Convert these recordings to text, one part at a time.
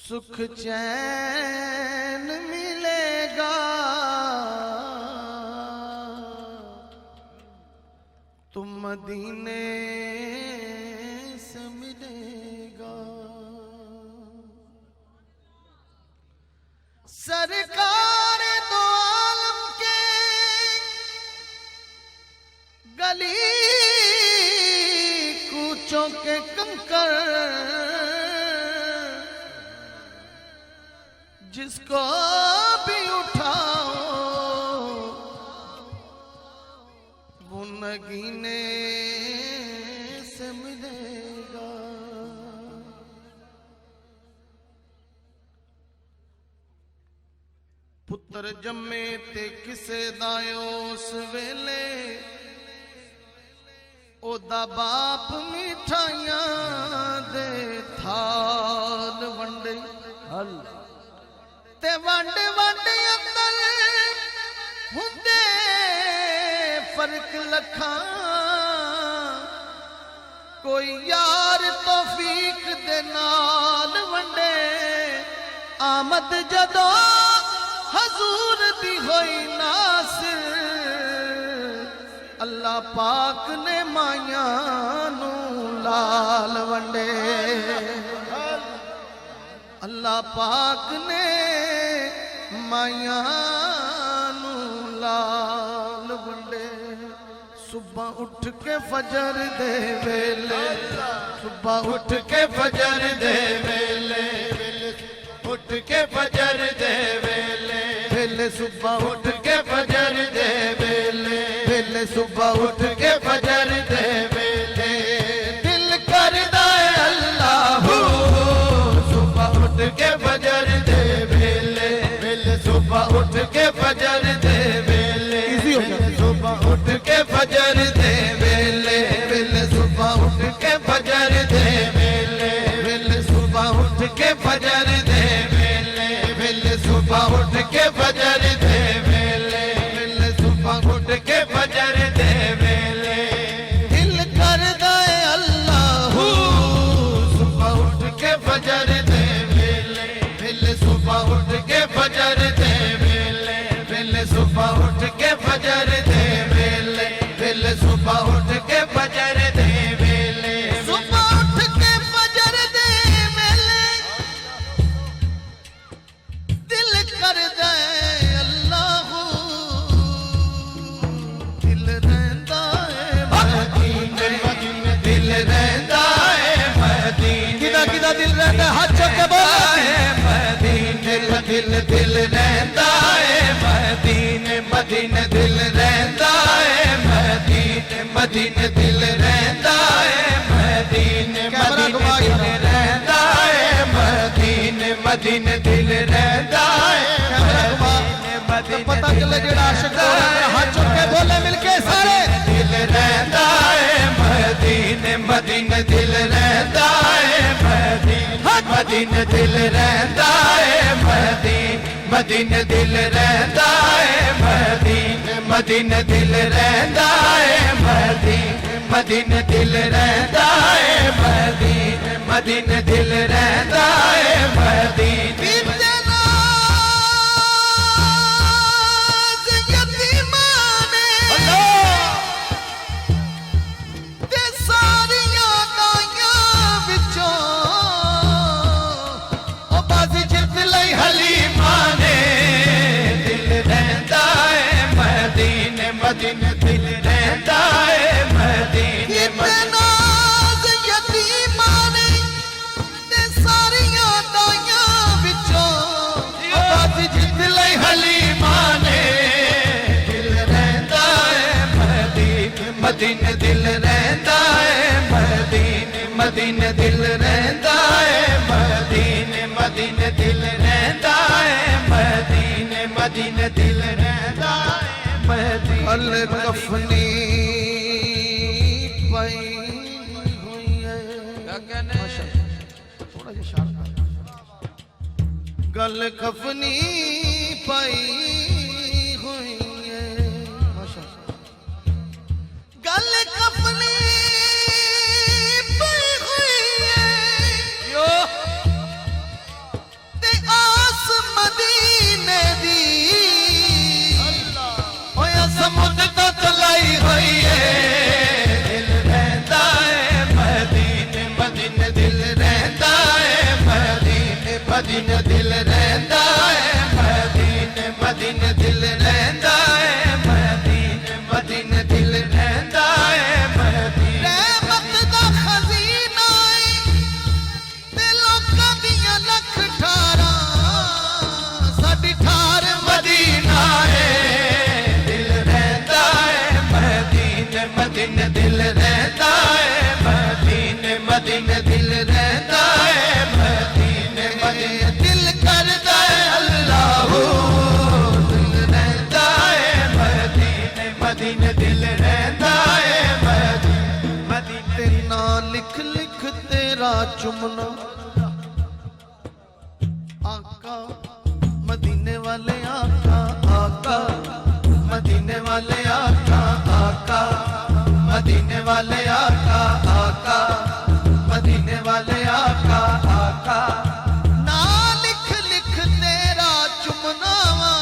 सुख चैन मिलेगा तुम मदीने से मिलेगा। सरकार दो आलम के गली कूचों के कंकर जिसको भी उठाओ वो नगीने से मिलेगा। पुत्र जम्मे ते किसे दायो उस वेले ओदा बाप मिठाइयां दे थाल वंडे ते वंड वंड अंदर हुंदे फर्क लखा। कोई यार तौफीक दे नाल वंडे आमद जदों हजूर दी होई नासिर अल्लाह पाक ने माया नू लाल वंडे। अल्लाह पाक ने माया नू लाल वंडे। सुबह उठ के फजर दे वेले सुबह उठ के फजर दे वेले उठ के फजर दे वेले वेले सुबह उठ के फजर दे वेले वेले सुबह उठ के फजर दे वेले दिल करदा है अल्लाह सुबह उठ के फजर दे वेले वेले सुबह उठ के फजर दे वेले सुबह उठ के फजर दे वेले वेले सुबह उठ के फजर दे वेले वेले सुबह उठ के फजर दे वेले वेले सुबह उठ के फजर दे वेले वेले सुबह उठ के फजर दे वेले दिल करदा है अल्लाह सुबह उठ के फजर दे वेले वेले सुबह उठ के फजर दे वेले वेले सुबह उठ के फजर दे वेले वेले सुबह उठ के फजर दे वेले सुबह उठ के फजर दे वेले दिल करदा है अल्लाह दिल रहंदा है मदीने दिल रहंदा है मदीने किदा किदा दिल रहंदा है हाथ चुक के बोल मदीने दिल दिल रहंदा है मदीने मदीने दिल रहंदा है मदीने मदीने दिल रहंदा है मदीने मदीने रहंदा है मदीने मदीने दिल रहंदा है मदीने पता चले जेड़ा आशिक हाथ चुक के बोले मिलके सारे दिल रहंदा है मदीने मदीने दिल रहंदा है मदीने मदीने दिल रहंदा है मदीने मदीने दिल रहंदा है मदीने मदीने दिल रहंदा है मदीने मदीने दिल रहंदा है मदीने मदीने दिल रहंदा है मदीने मदीने दिल रहंदा है मदीने नाज़ यतीमां ने ते सारियां दाइयां विचों बाज़ी जित लई हलीमां ने दिल रहंदा है मदीने मदीने दिल रहंदा है मदीने मदीने दिल रहंदा है मदीने मदीने दिल रहंदा है मदीने मदीने दिल रहंदा है अल कफनी पाई हुई है थोड़ा सा शार्प गल कफनी पाई हुई है गल कफनी पाई हुई है मदीने दिल रहता है मदीने मदीने दिल करता है अल्लाह दिल रहता है मदीने मदीने दिल रहता है मदीने मदीने ना लिख लिख तेरा चुमना आका मदीने वाले आका आका मदीने वाले आका आका मदीने वाले आका आका मदीने वाले आका आका ना लिख लिख तेरा चुमनावा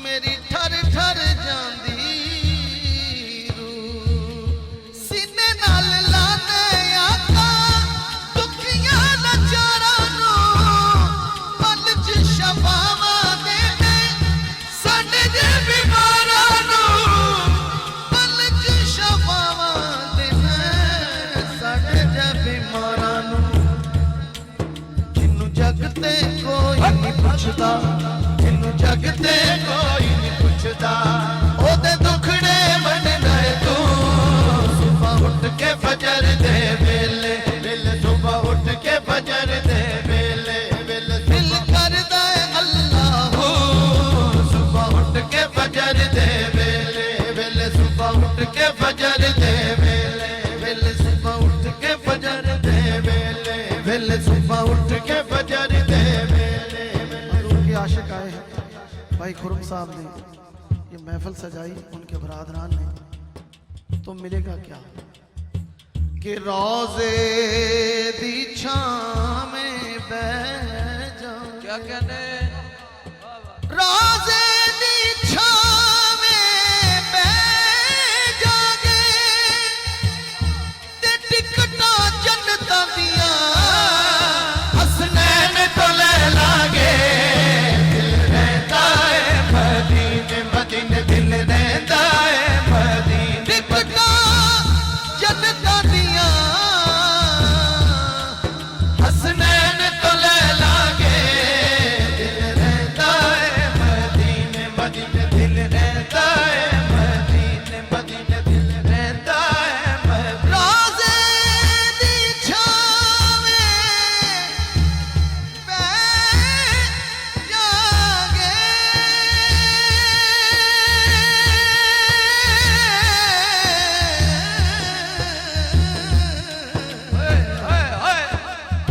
मेरी ठर ठर जांदी रूह सीने नाल लाने आका दुखियां लाचारां नूं मन च शफावां देने साडे जे बीमारां नूं मन च शफावां देने साडे जे बीमारां नूं जिन्नू जग ते कोई नहीं पुछदा जिन्नू जग ते कोई नहीं पुछदा ओदे दुखड़े मनदा है तू सुबह उठ के फजर दे वेले वेले सुबह उठ के फजर दे वेले वेले दिल करदा है अल्लाह सुबह उठ के फजर दे वेले वेले सुबह उठ के फजर दे वेले वेले सुबह उठ के फजर दे वेले वेले सुबह उठ के फजर दे वेले हजूर के आशिक आए हैं भाई खुरम साहब ने ये महफिल सजाई उनके बरादरान ने तो मिलेगा क्या कि रोजे दी छां में बैठ जा क्या कहने रोजे दी छां में बैठ जागे ते टिकटा जन्नतां दियां हसनैन तो ले लागे दिल रहता है मदीने मदीने दिल रहता है मदीने टिकटा जन्नतां दियां हसनैन तो ले लागे दिल रहता है मदीने मदीने दिल रहता है मदीने मदीने दिल रहता है मदीने रोज़े दी छां में बैठ जागे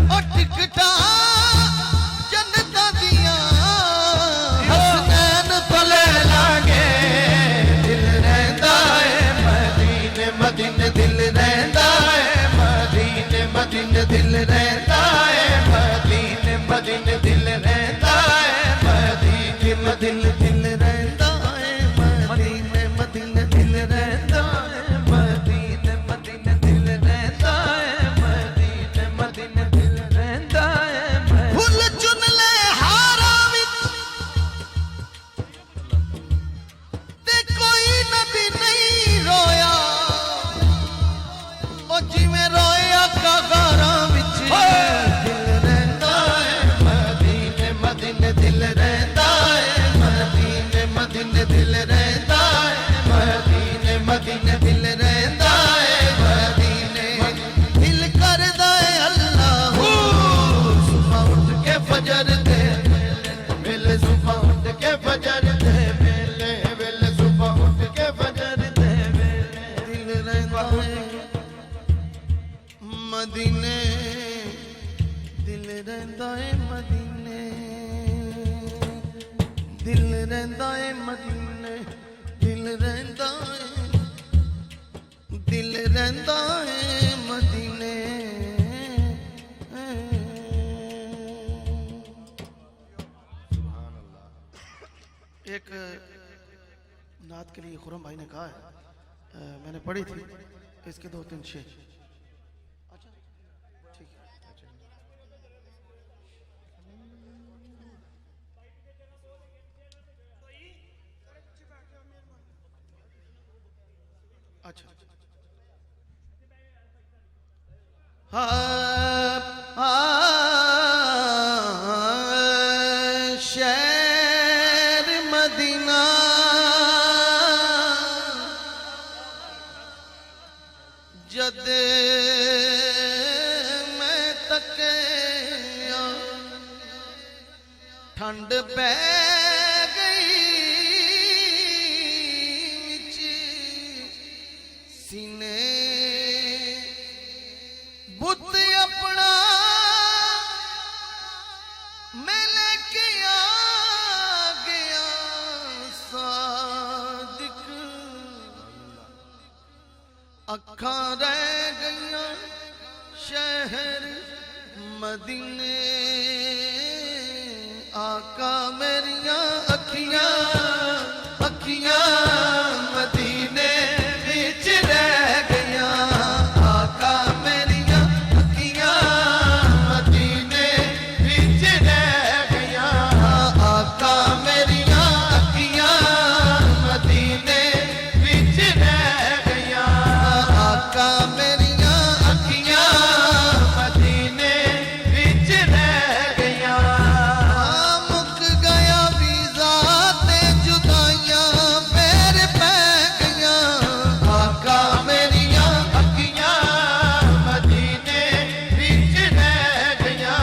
ओ टिकटा जन्नतां दियां हसनैन तो ले लागे दिल रहता है मदीने मदीने दिल रहता है मदीने मदीने दिल रहता है मदीने मदीने दिल रहता है मदीने मदीने दिल रहता है मदीने मदीने दिल रहता है मदीने मदीने दिल रहता है मदीने मदीने दिल रहता है फुल चुन ले हारा विच ते कोई नबी नहीं रोया ओ जिवें रोया कागारां विच दिल रहता है मदीने मदीने दिल रहता है मदीने मदीने दिल रहता है मदीने मदीने दिल रहता है मदीने दिल करदा है अल्लाह सुबह उठ के फजर दे वेले सुबह उठ के फजर दे वेले वेले सुबह उठ के फजर दे वेले दिल रहता है मदीने दिल रहता है मदीने दिल रहता है मदीने दिल रहता है दिल रहता है मदीने एक नात के लिए खुरम भाई ने कहा है मैंने पढ़ी थी इसके 2-3 शेर अच्छा ठीक है अच्छा शहर मदीना जद ठंड पै गई विच सीने बुत अपना मैं लेके आ गया सादिक अखा रह गईयां शहर मदीने आका मेरिया अखियां अखियां मदीने विच रह गईयां आका मेरिया अखियां मदीने विच रह गईयां आका मेरिया अखियां मदीने विच रह गईयां आका मेरिया अखियां मदीने विच रह गईयां मुक गया वीज़ा ते जुदाइयां फिर पै गईयां आका मेरिया अखियां मदीने विच रह गईयां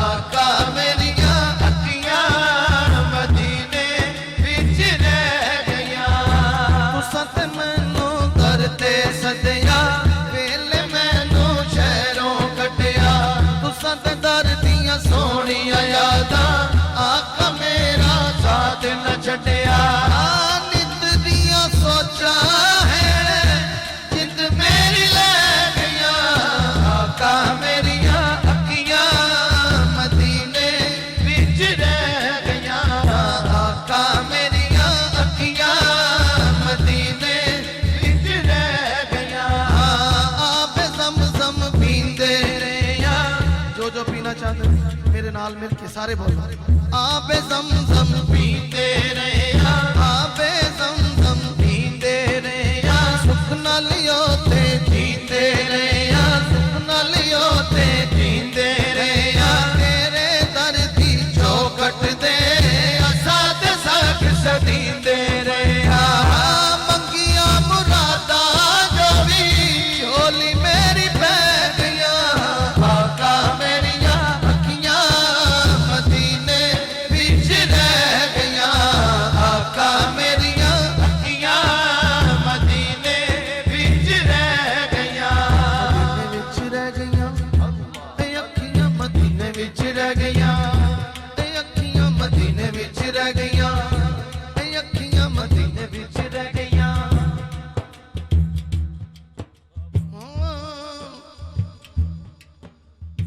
आका मेरिया अखियां मदीने विच रह गईयां तुसां ते मैनू करते सदिया वेले मैनू शहरों कटिया तुसां ते दर दियां सोहणियां यादां आका मेरा साथ न छड्डिया नित दियां सोचां है जिंद मेरी ले गईयां आका मेरिया अखियां मदीने विच रह गईयां आका मेरिया अखियां मदीने विच रह गईयां आपे ज़म-ज़म पींदे रहिया जो पीना चाहते मेरे नाल मिल के सारे बोलो आपे ज़म-ज़म पींदे रहिया आपे ज़म-ज़म पींदे रहिया सुख नाल योते जींदे रहिया सुख नाल योते जींदे रहिया तेरे दर दी चौखट दे असाद साख सदींदे रहिया मंगिया मुरादा जो भी झोली मेरी पै गईयां आका मेरिया अखियां मदीने विच रह गईयां आका मेरिया अखियां मदीने विच रह गईयां विच रह गईयां ते अखियां मदीने विच रह गईयां ते अखियां मदीने विच रह गईयां ते अखियां मदीने विच रह गईयां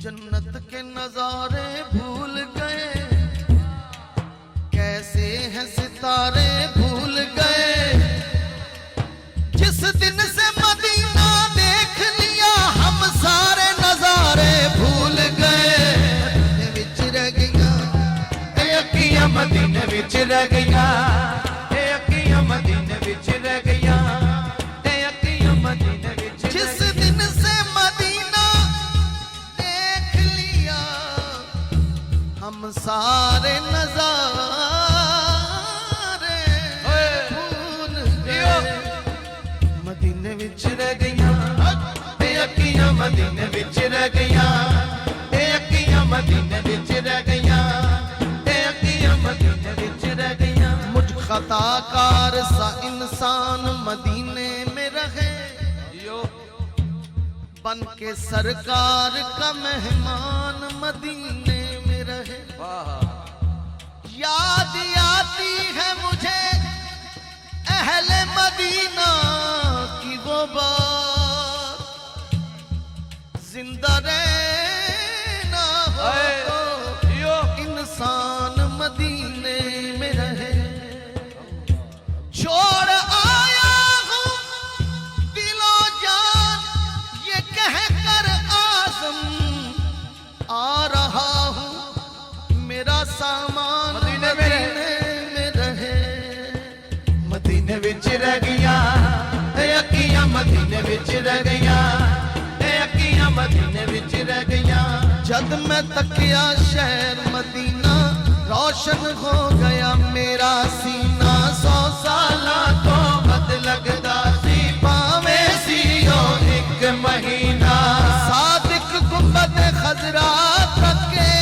जन्नत के नजारे भूल गए कैसे हैं सितारे भूल गए जिस दिन से मदीना देख लिया हम सारे नजारे भूल गए मदीने विच रह गईयां ते अखियां मदीने विच रह गईयां ते अखियां मदीने विच रह गईयां ते अखियां मदीने विच जिस दिन से मदीना देख लिया हम सारे नजारे भूल गए मदीने विच रह गईयां ते अखियां मदीने विच रह गईयां ते अखियां मदीने विच रह गईयां ते अखियां मदीने विच रह गईयां मुझ खताकार सा इंसान मदीने में रहे बन के सरकार का मेहमान मदीने में रहे याद आती है मुझे अहले मदीना की वो बात जिंदा रहना हो तो इंसान मदीने में रहे छोड़ आया हूँ दिलो जान ये कह कर आज़म आ रहा हूँ मेरा सामान मदीने में रहे मदीने विच रह गईयां ते अखियां मदीने विच रह गईयां ते अखियां मदीने विच रह गईयां जद मैं तकिया शहर मदीना रोशन हो गया मेरा सीना 100 साला तो बद लगदा सी पावे सी ओ एक महीना सादिक गुंबद खजरा तके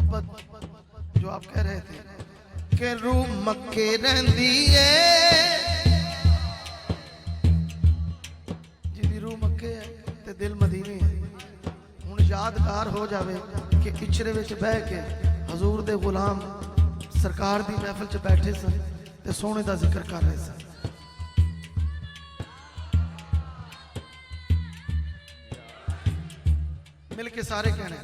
मोहब्बत जो आप कह रहे थे कि रूह मक्के रहंदी है, जिदी रूह मक्के है ते दिल मदीने है। हुण यादगार हो जावे कि इचरे विच बह के हजूर दे गुलाम सरकार दी महफिल च बैठे सन ते सोने दा जिक्र कर रहे सन। मिलके सारे कहने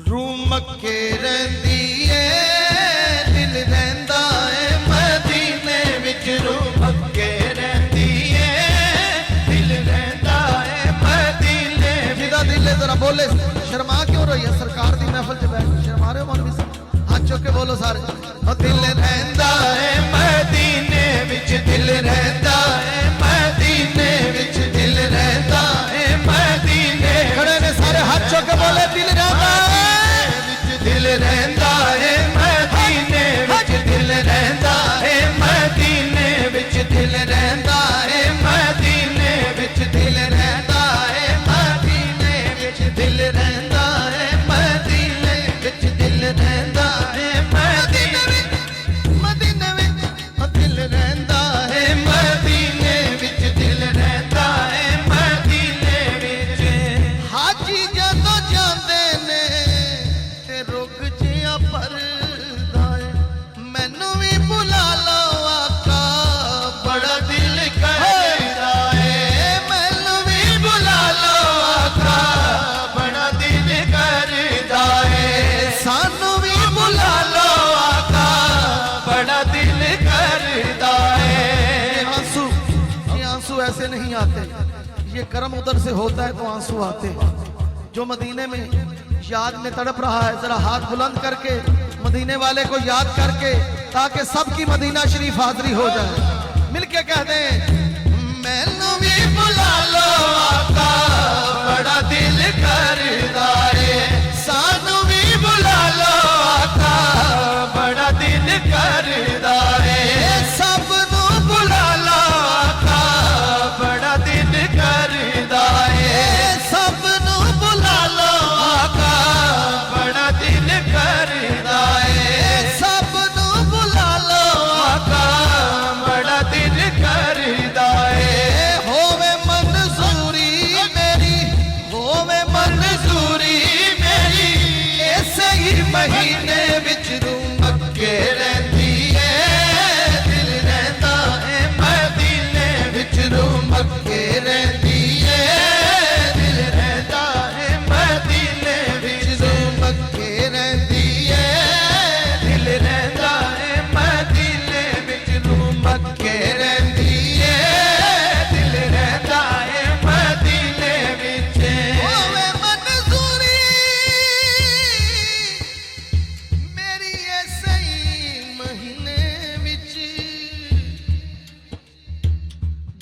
रूह मक्के रहंदी है, दिल रहंदा है मदीने विच। रूह मक्के रहंदी है, दिल रहंदा है मदीने। जिदा दिल है जरा बोले, शर्मा क्यों रही है? सरकार दी महफिल च बैठ शर्मा रहे हो मौलवी साहब? हाथ चुक के बोलो सारे। दिल रहंदा है मदीने विच, दिल रहंदा है मदीने विच, दिल रहंदा है मदीने। खड़े ने सारे हाथ चुक के बोले दिल रहंदा है, दिल रहंदा है मदीने विच, दिल रहंदा है मदीने विच, दिल रहंदा है मदीने विच, दिल रहंदा है मदीने विच, दिल रहंदा है मदीने विच, दिल रहंदा है मदीने विच, मदीने विच, दिल रहंदा है मदीने विच, दिल रहंदा है मदीने विच। हाजी जदों जांदे ने ते रुक जिया परदा है, मैनू भी बुला लो आका बड़ा दिल करदा है, मैनू भी बुला लो आका बड़ा दिल करदा है, सानू भी बुला लो आका बड़ा दिल करदा है। ये आंसू ऐसे नहीं आते, ये कर्म उधर से होता है तो आंसू आते हैं। जो मदीने में याद में तड़प रहा है जरा हाथ बुलंद करके मदीने वाले को याद करके, ताकि सबकी मदीना शरीफ हाजिरी हो जाए। मिलके कह दें मैनू भी बुला लो आका बड़ा दिल करदा है, सानू भी बुला लो आका बड़ा दिल करदा है, सब नू बुला लो आका बड़ा दिल करदा है, सब नू बुला लो आका बड़ा दिल करदा है, सब नू बुला लो आका बड़ा दिल करदा है। होवे मंजूरी मेरी, होवे मंजूरी मेरी, ऐसे ही महीने विच रूह मक्के रहंदी है, दिल रहंदा है मदीने विच, रूह मक्के रहंदी है, दिल रहंदा है मदीने विच, रूह मक्के रहंदी है, दिल रहंदा है मदीने विच, रूह मक्के रहंदी है, दिल रहंदा है मदीने विच। होवे मंजूरी मेरी ऐसे ही महीने विच,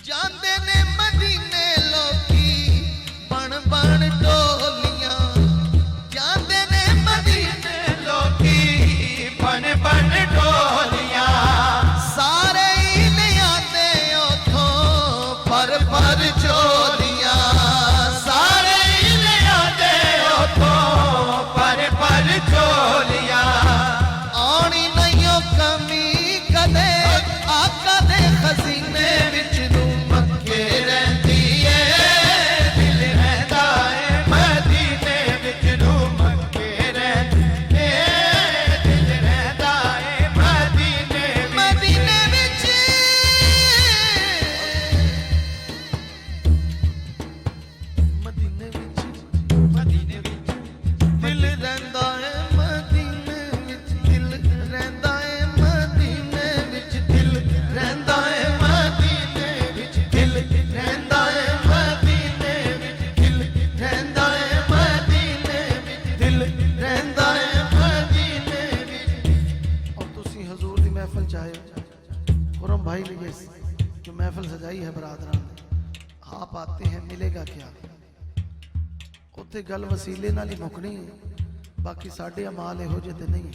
जांदे ने मदीने लोकी बन बन टोलियां, जांदे ने मदीने लोकी बन बन टोलियां, सारे ही ले आते उथों पर चोलियां, सारे ही ले आते उथों पर चोलियां। आनी नहीं कमी कदे आका दे खजीने विच, रूह मक्के रहंदी है, दिल रहंदा है मदीने विच, रूह मक्के रहंदी है, दिल रहंदा है मदीने विच, मदीने विच, मदीने विच, मदीने विच, दिल रहंदा है मदीने विच, दिल रहंदा है मदीने विच, दिल रहंदा है मदीने विच, दिल रहंदा है मदीने विच, दिल रहंदा है मदीने विच, दिल रहंदा है मदीने विच। और तुसी हजूर दी महफिल चाहे खुरम भाई लिए जो महफिल सजाई है बरादरान ने, आप आते हैं मिलेगा क्या? उत्थे गल वसीले नाल ही मुकनी है, बाकी साडे अमाल इहो जे ते नहीं,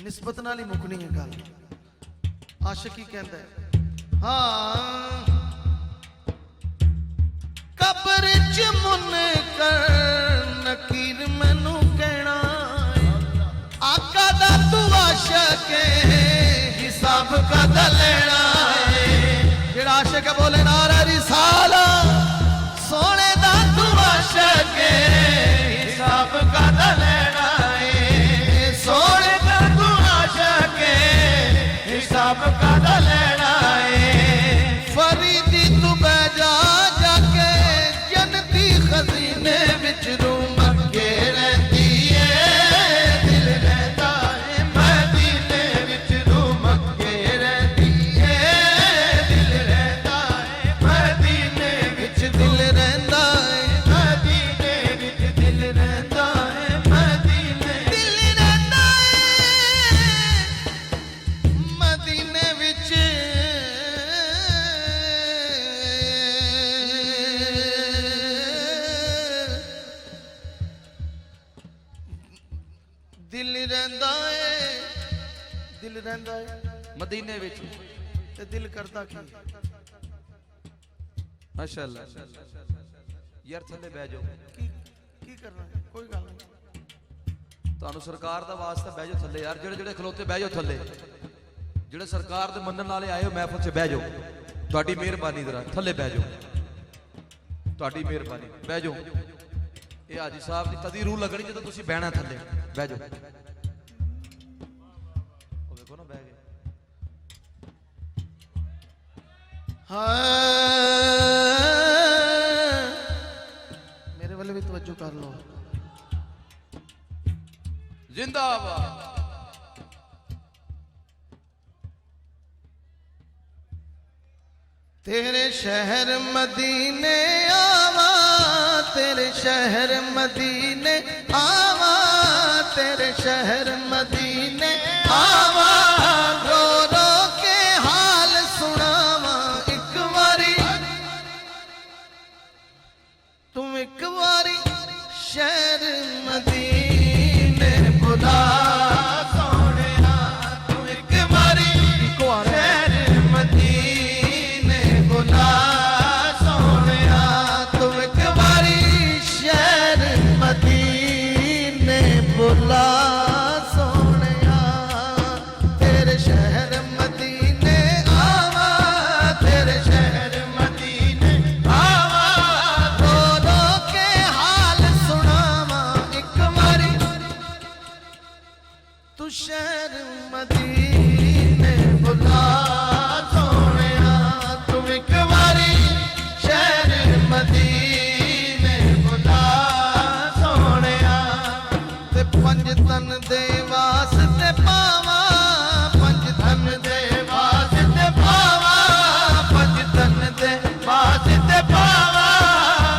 निस्बत नाल ही मुकनी है गल। आशिकी कहंदा है हाँ कब्र च मुनकर नकीर मैनू कहना कद लेना है। जेड़ा आशिक बोले नारा रिसाला सोने दा तू आशिक हिसाब कद लेना है। सोने दा तू आशिक हिसाब कद लेना है। फरीदी तू बैजा जाके जन्नती खजीने विच रूम के रहती है। दिल रहता है मदीने विच रूम के रहती है। दिल रहता है मदीने विच दिल रहता है मदीने विच दिल रहता है मदीने दिल रहता है मदीने विच। दिल रहंदा है दिल रहंदा है मदीने विच ते दिल करदा की। माशाअल्लाह यार थल्ले बह जाओ की करना है? कोई गल नहीं। ਤੁਹਾਨੂੰ ਸਰਕਾਰ ਦਾ ਵਾਸਤਾ ਬਹਿ ਜਾਓ ਥੱਲੇ ਯਾਰ। ਜਿਹੜੇ ਜਿਹੜੇ ਖਲੋਤੇ ਬਹਿ ਜਾਓ ਥੱਲੇ। ਜਿਹੜੇ ਸਰਕਾਰ ਦੇ ਮੰਨਣ ਵਾਲੇ ਆਏ ਹੋ ਮਹਿਫਲ 'ਚ ਬਹਿ ਜਾਓ। ਤੁਹਾਡੀ ਮਿਹਰਬਾਨੀ ਜ਼ਰਾ ਥੱਲੇ ਬਹਿ ਜਾਓ। ਤੁਹਾਡੀ ਮਿਹਰਬਾਨੀ ਬਹਿ ਜਾਓ। ਇਹ ਹਾਜੀ ਸਾਹਿਬ ਦੀ ਤਦੀ ਰੂਹ ਲੱਗਣੀ ਜਦੋਂ ਤੁਸੀਂ ਬਹਿਣਾ ਥੱਲੇ ਬਹਿ ਜਾਓ। ਉਹ ਵੇਖੋ ਨਾ ਬਹਿ ਗਏ। मेरे वाले भी तवज्जो कर लो। जिंदाबाद। तेरे शहर मदीने आवा तेरे शहर मदीने आवा तेरे शहर मदीने आवा रो रो के हाल सुनावा एक बारी तुम एक बारी शहर मदीने बुला सोनिया तुम एक बारी शहर मदीने बुला सोनिया तुम एक बारी शहर मदीने बुला सोनिया। तेरे शहर मदीने आवा तेरे शहर मदीने आवा रो रो के हाल सुनावा एक बारी तू शहर मदीने बुला सोनिया तुम एक बारी शहर मदीने बुला सोनिया। ते पंज तन दे वास्ते पावा पंज तन दे वास्ते पावा पंज तन दे वास्ते पावा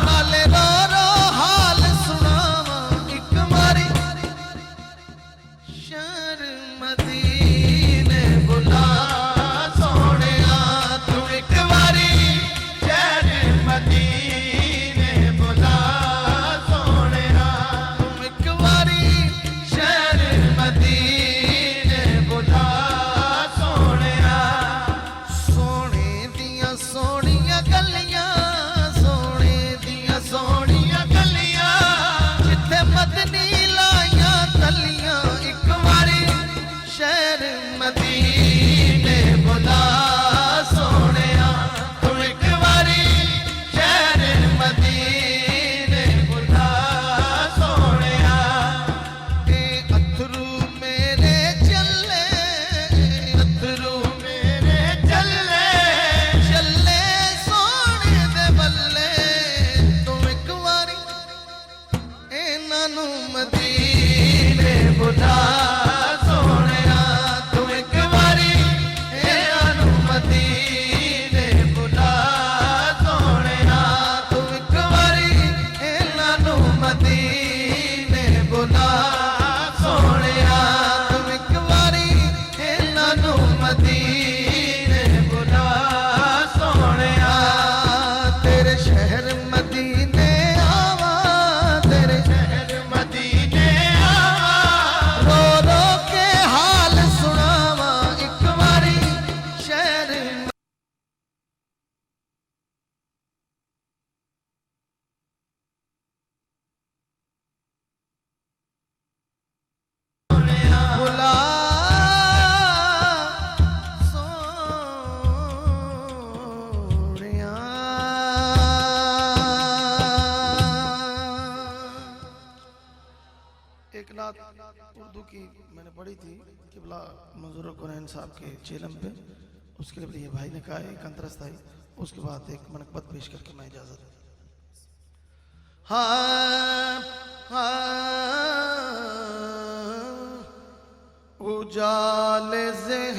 नाले रो रो हाल सुनावा एक बारी शहर मदीने बुला सोनिया तू एक बारी शहर मदीने बुला सोनिया तुम एक बारी शहर मदीने बुला सोनिया। सोने दियां सोनियां गलियां सोने दियां सोनियां गलियां जिथे मदनी लाइयां तलियां एक बारी शहर मदीने बुला सोनिया तू एक बारी शहर मदीने बुला सोनिया। ए अथरू मेरे चले अथरू मेरे चले चले सोने दे बल्ले तू एक बारी इन्हां नूं मदीने बुला सोनिया तू एक बारी इन्हां नूं मदीने बुला सोनिया तू एक बारी इन्हां नूं मदीने बुला सोनिया तू एक बारी इन्हां नूं मदीने बुला सोनिया। तेरे शहर मदीने आवा तेरे शहर मदीने आवा रो रो के हाल सुनावा एक बारी शहर बुला नात उर्दू की मैंने पढ़ी थी किबला मंजूर कुरैन साहब के चेलम पे, उसके लिए ये भाई ने कहा एक अंतरस्त आई, उसके बाद एक मनकबत पेश करके मैं इजाजत। हाँ उजाले ज़हन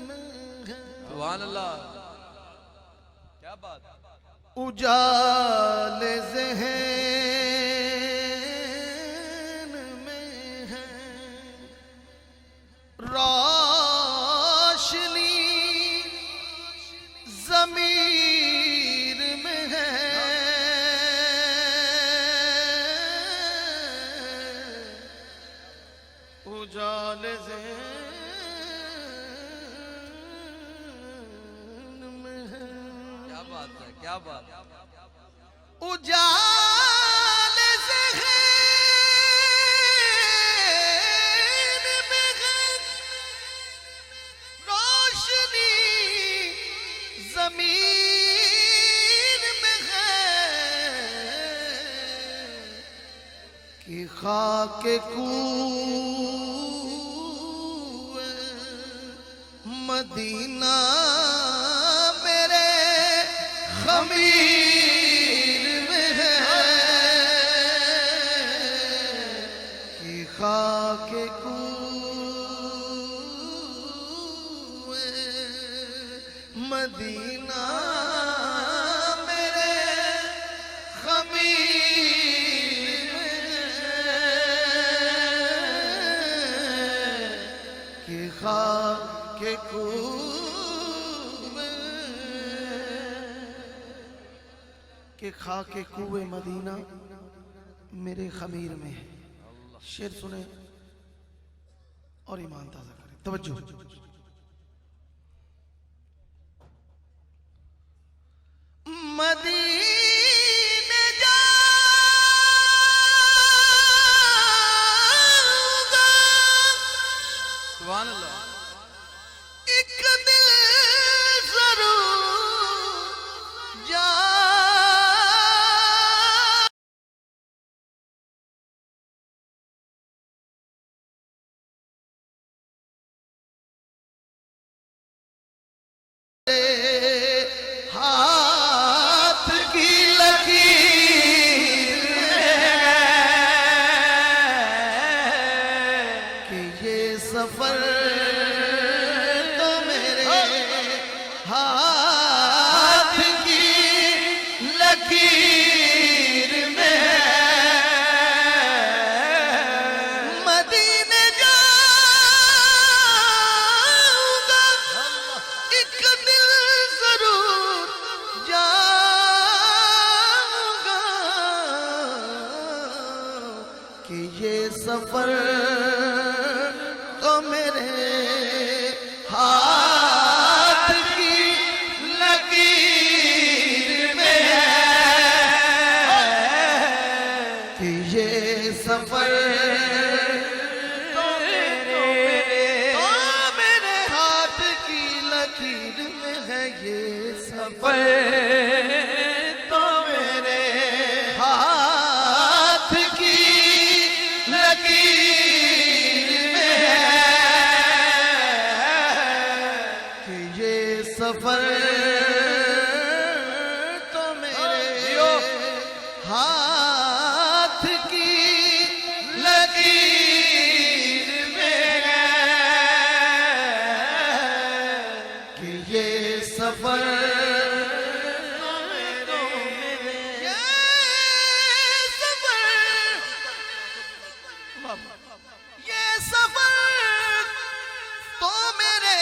में है, सुभान अल्लाह, क्या बात। उजाले ज़हन में है, रोशनी ज़मीर में है, उजाले ज़हन में है। क्या बात है, क्या बात। उजाले ज़हन में है, रोशनी ज़मीन में है, कि खाके कूए मदीना मेरे खमीर में है, कि खाके कूए मदीना मेरे खमीर में है, कि खाके कूए, कि खाके कुए मदीना मेरे खमीर में है। शेर सुने और ईमान ताज़ा करें, तवज्जो। मदीने जाऊंगा, सुभान अल्लाह। एक दिल जरूर जा हाथ की लकीर कि ये सफर तो मेरे हाथ की लकीर में है। मदीने जाऊंगा, एक दिल जरूर जाऊंगा, कि ये सफर तो मेरे हाथ की लकीर में है, कि ये सफर तो मेरे हाथ की लकीर में है, ये सफर तो मेरे हाथ की लकीर में है, कि ये सफर तो मेरे हाथ की लकीर में है, कि ये सफर तो मेरे, ये सफर, ये सफर तो मेरे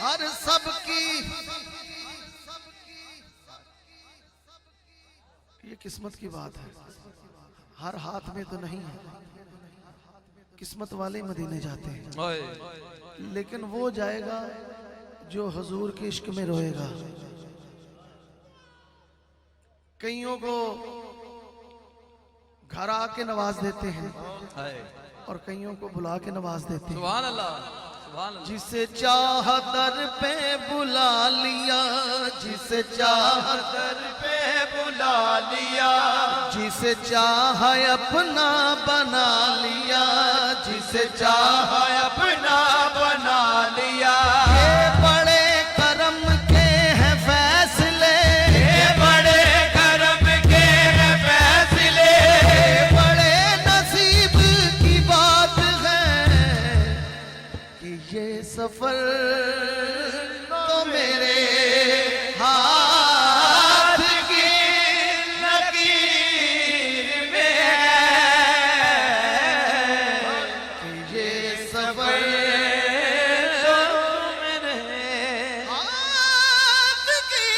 हर सबकी, ये किस्मत की बात है, हर हाथ में तो नहीं है, किस्मत वाले मदीने जाते हैं, ओए, लेकिन वो जाएगा जो हुजूर के इश्क में रोएगा। कईयों को घर आके नवाज देते हैं हाय, और कईयों को बुला के नवाज देते हैं। सुभान अल्लाह। सुभान अल्लाह। जिसे चाह दर पे बुला लिया, जिसे चाह दर पे बुला लिया, जिसे चाह अपना बना लिया, जिसे चाह अपना बना लिया। ये बड़े करम के हैं फैसले, ये बड़े करम के हैं फैसले, बड़े नसीब की बात है कि ये सफर तो मेरे हाथ की लकीर में है कि ये सफर तो मेरे हाथ की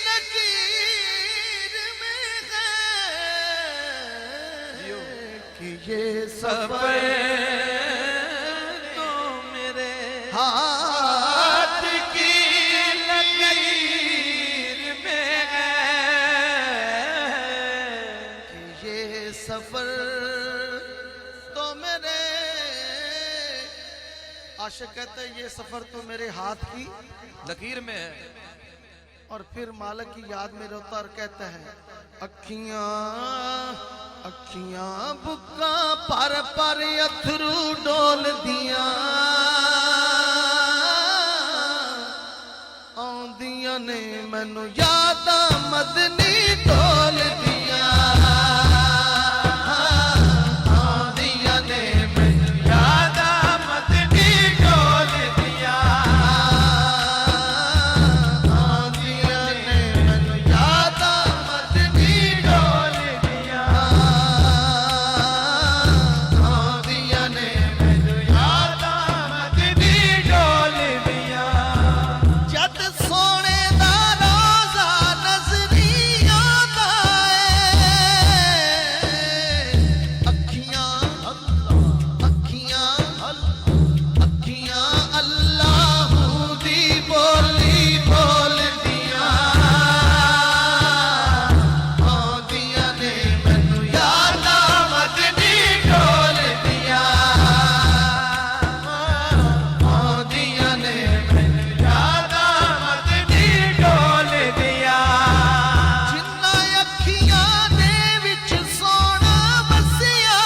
लकीर में है कि ये सफर तो मेरे हाथ की लकीर में है कि ये सफर तो मेरे आशिक कहते हैं ये सफर तो मेरे हाथ की लकीर में है। और फिर मालिक की याद में रोता और कहता है अखियां अखियां बुक्का पर अथरू डोल दिया आंदियां ने मैनू याद मदनी डोल दिया आंदियां ने मैनू याद मदनी डोल दिया, आंदियां ने मैनू याद मदनी डोल दिया, आंदियां ने मैनू याद मदनी डोल दिया। जद सोने दा रोज़ा नज़री आंदा है अखियां अखियां अल्लाह दी बोली बोलदियां आंदियां ने मैनू याद मदनी डोल दिया, आंदियां ने मैनू याद मदनी डोल दिया। जिन्ना अखियां दे विच सोना वसिया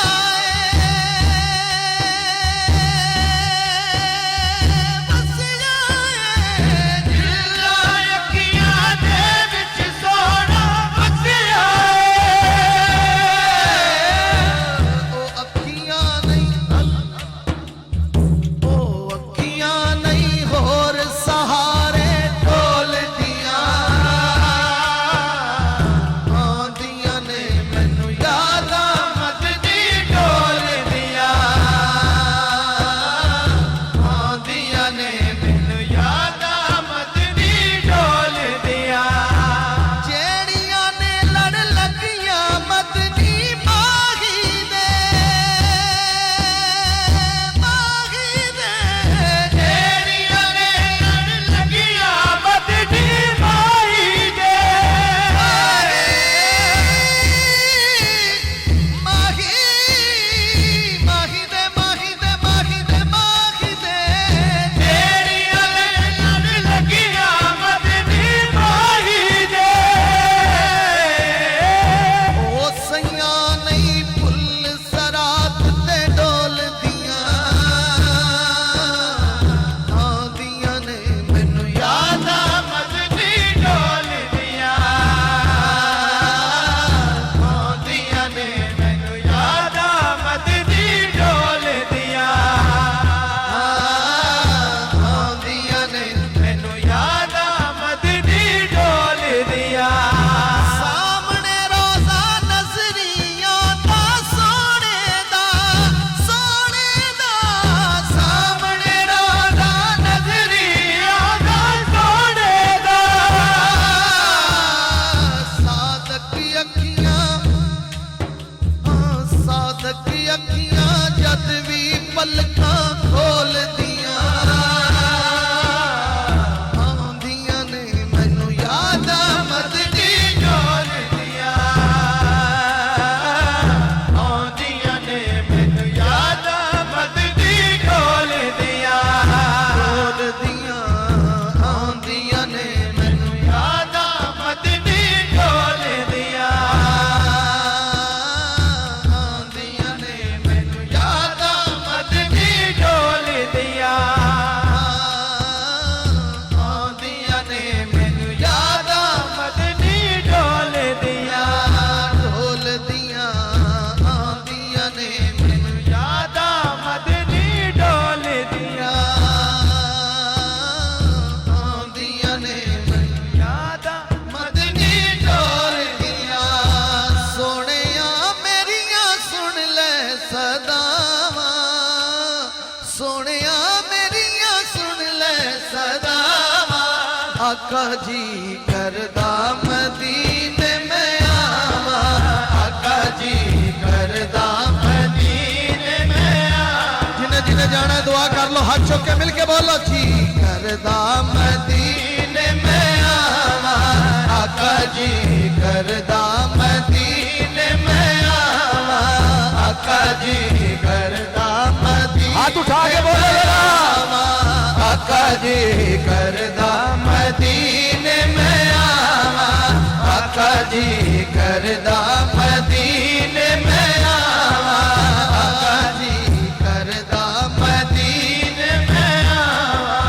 जिल्ला अखियां दे विच सोना वसिया ओ अखियां नहीं होर सहारे ढोल दिया आंदियां ने मैनू याद मदनी डोल दिया, आंदियां ने मैनू याद मदनी डोल दिया। ਜਿਹੜੀਆਂ ਨੇ ਲੜ ਲੱਗੀਆਂ ਮਦਨੀ ਮਾਹੀ ਦੇ ਜਿਹੜੀਆਂ ਨੇ ਲੜ ਲੱਗੀਆਂ ਮਦਨੀ ਮਾਈ ਦੇ, ਜਿਹੜੀਆਂ ਨੇ ਲੜ ਲੱਗੀਆਂ ਮਦਨੀ ਮਾਈ ਦੇ। ਉਹ ਸਈਆਂ ਨਹੀਂ ਫੁੱਲ ਸਰਾਤ ਤੇ ਡੋਲਦੀਆਂ ਆਂਦੀਆਂ ਨੇ ਮੈਨੂੰ ਯਾਦ ਮਦਨੀ ਡੋਲ ਦਿਆ, ਆਂਦੀਆਂ ਨੇ ਮੈਨੂੰ ਯਾਦ ਮਦਨੀ ਡੋਲ ਦਿਆ, ਆਂਦੀਆਂ ਨੇ ਮੈਨੂੰ ਯਾਦ ਮਦਨੀ ਡੋਲ ਦਿਆ। ਸਾਹਮਣੇ ਰੋਜ਼ਾ ਨਜ਼ਰੀਆਂ ਦਾ ਸੋਹਣੇ ਦਾ ਸਾਹਮਣੇ ਰੋਜ਼ਾ ਨਜ਼ਰੀਆ ਦਾ ਸੋਹਣੇ ਦਾ, ਸਾਦਕ ਅੱਖੀਆਂ ਜਦ ਵੀ ਪਲਕਾਂ ਖੋਲਦੀਆਂ ਆਉਂਦੀਆਂ ਨੇ ਮੈਨੂੰ ਯਾਦ ਮਦਨੀ ਡੋਲ ਦਿਆ, ਆਉਂਦੀਆਂ ਨੇ ਮੈਨੂੰ ਯਾਦ ਮਦਨੀ ਡੋਲ ਦਿਆ। आका जी करदा मदीने में आवा, आका जी करदा मदीने में आवा। जिन्हें जिन्हें जाना है दुआ कर लो, हाथ चुक के मिलके बोलो जी करदा मदीने में आवा, आका जी करदा मदीने में आवा, आका जी करदा मदीने। हाथ उठा के बोलो जरा। आका जी करदा मदीने में आवा, आका जी करदा मदीने में आवा, आका जी करदा मदीने में आवा।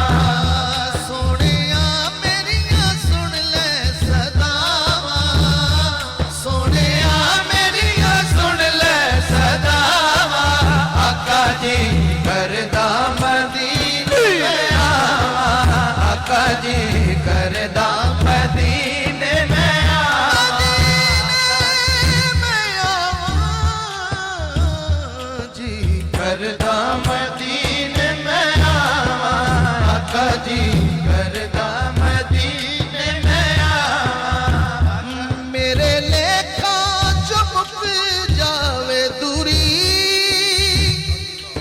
सोनिया मेरिया सुन ले सदावा, सोनिया मेरिया सुन ले सदावा, आका जी करदा मदीने में आवा, आका जी करदा मदीने में आवा, जी करदा मदीने में आवा, आका जी करदा मदीने में आवा। मेरे लेखा चुमक जावे दूरी,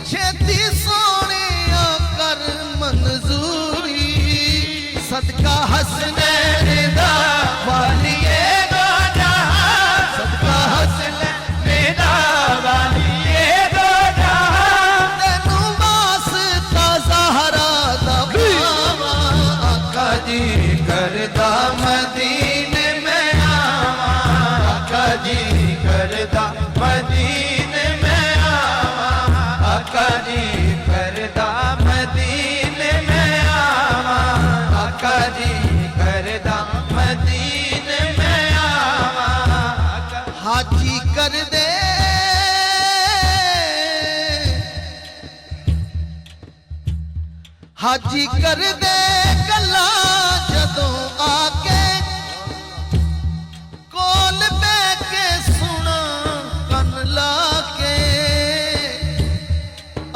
छेती सोनिया कर मंजूरी, सदका हसनैन दा वालिए दो जहां, सदका हसनैन दा वालिए दो जहां, तेनू वास्ता ज़हरा दा पावा, आका जी करदा मदीने में आवा, आका जी करदा मदीने में आवा, आका जी करदा मदीने में आवा, आका जी करदा मदीने में आवा। हाजी कर दे हाजी कर दे गल्ला जदों आके, कोल बह के सुना कन ला के,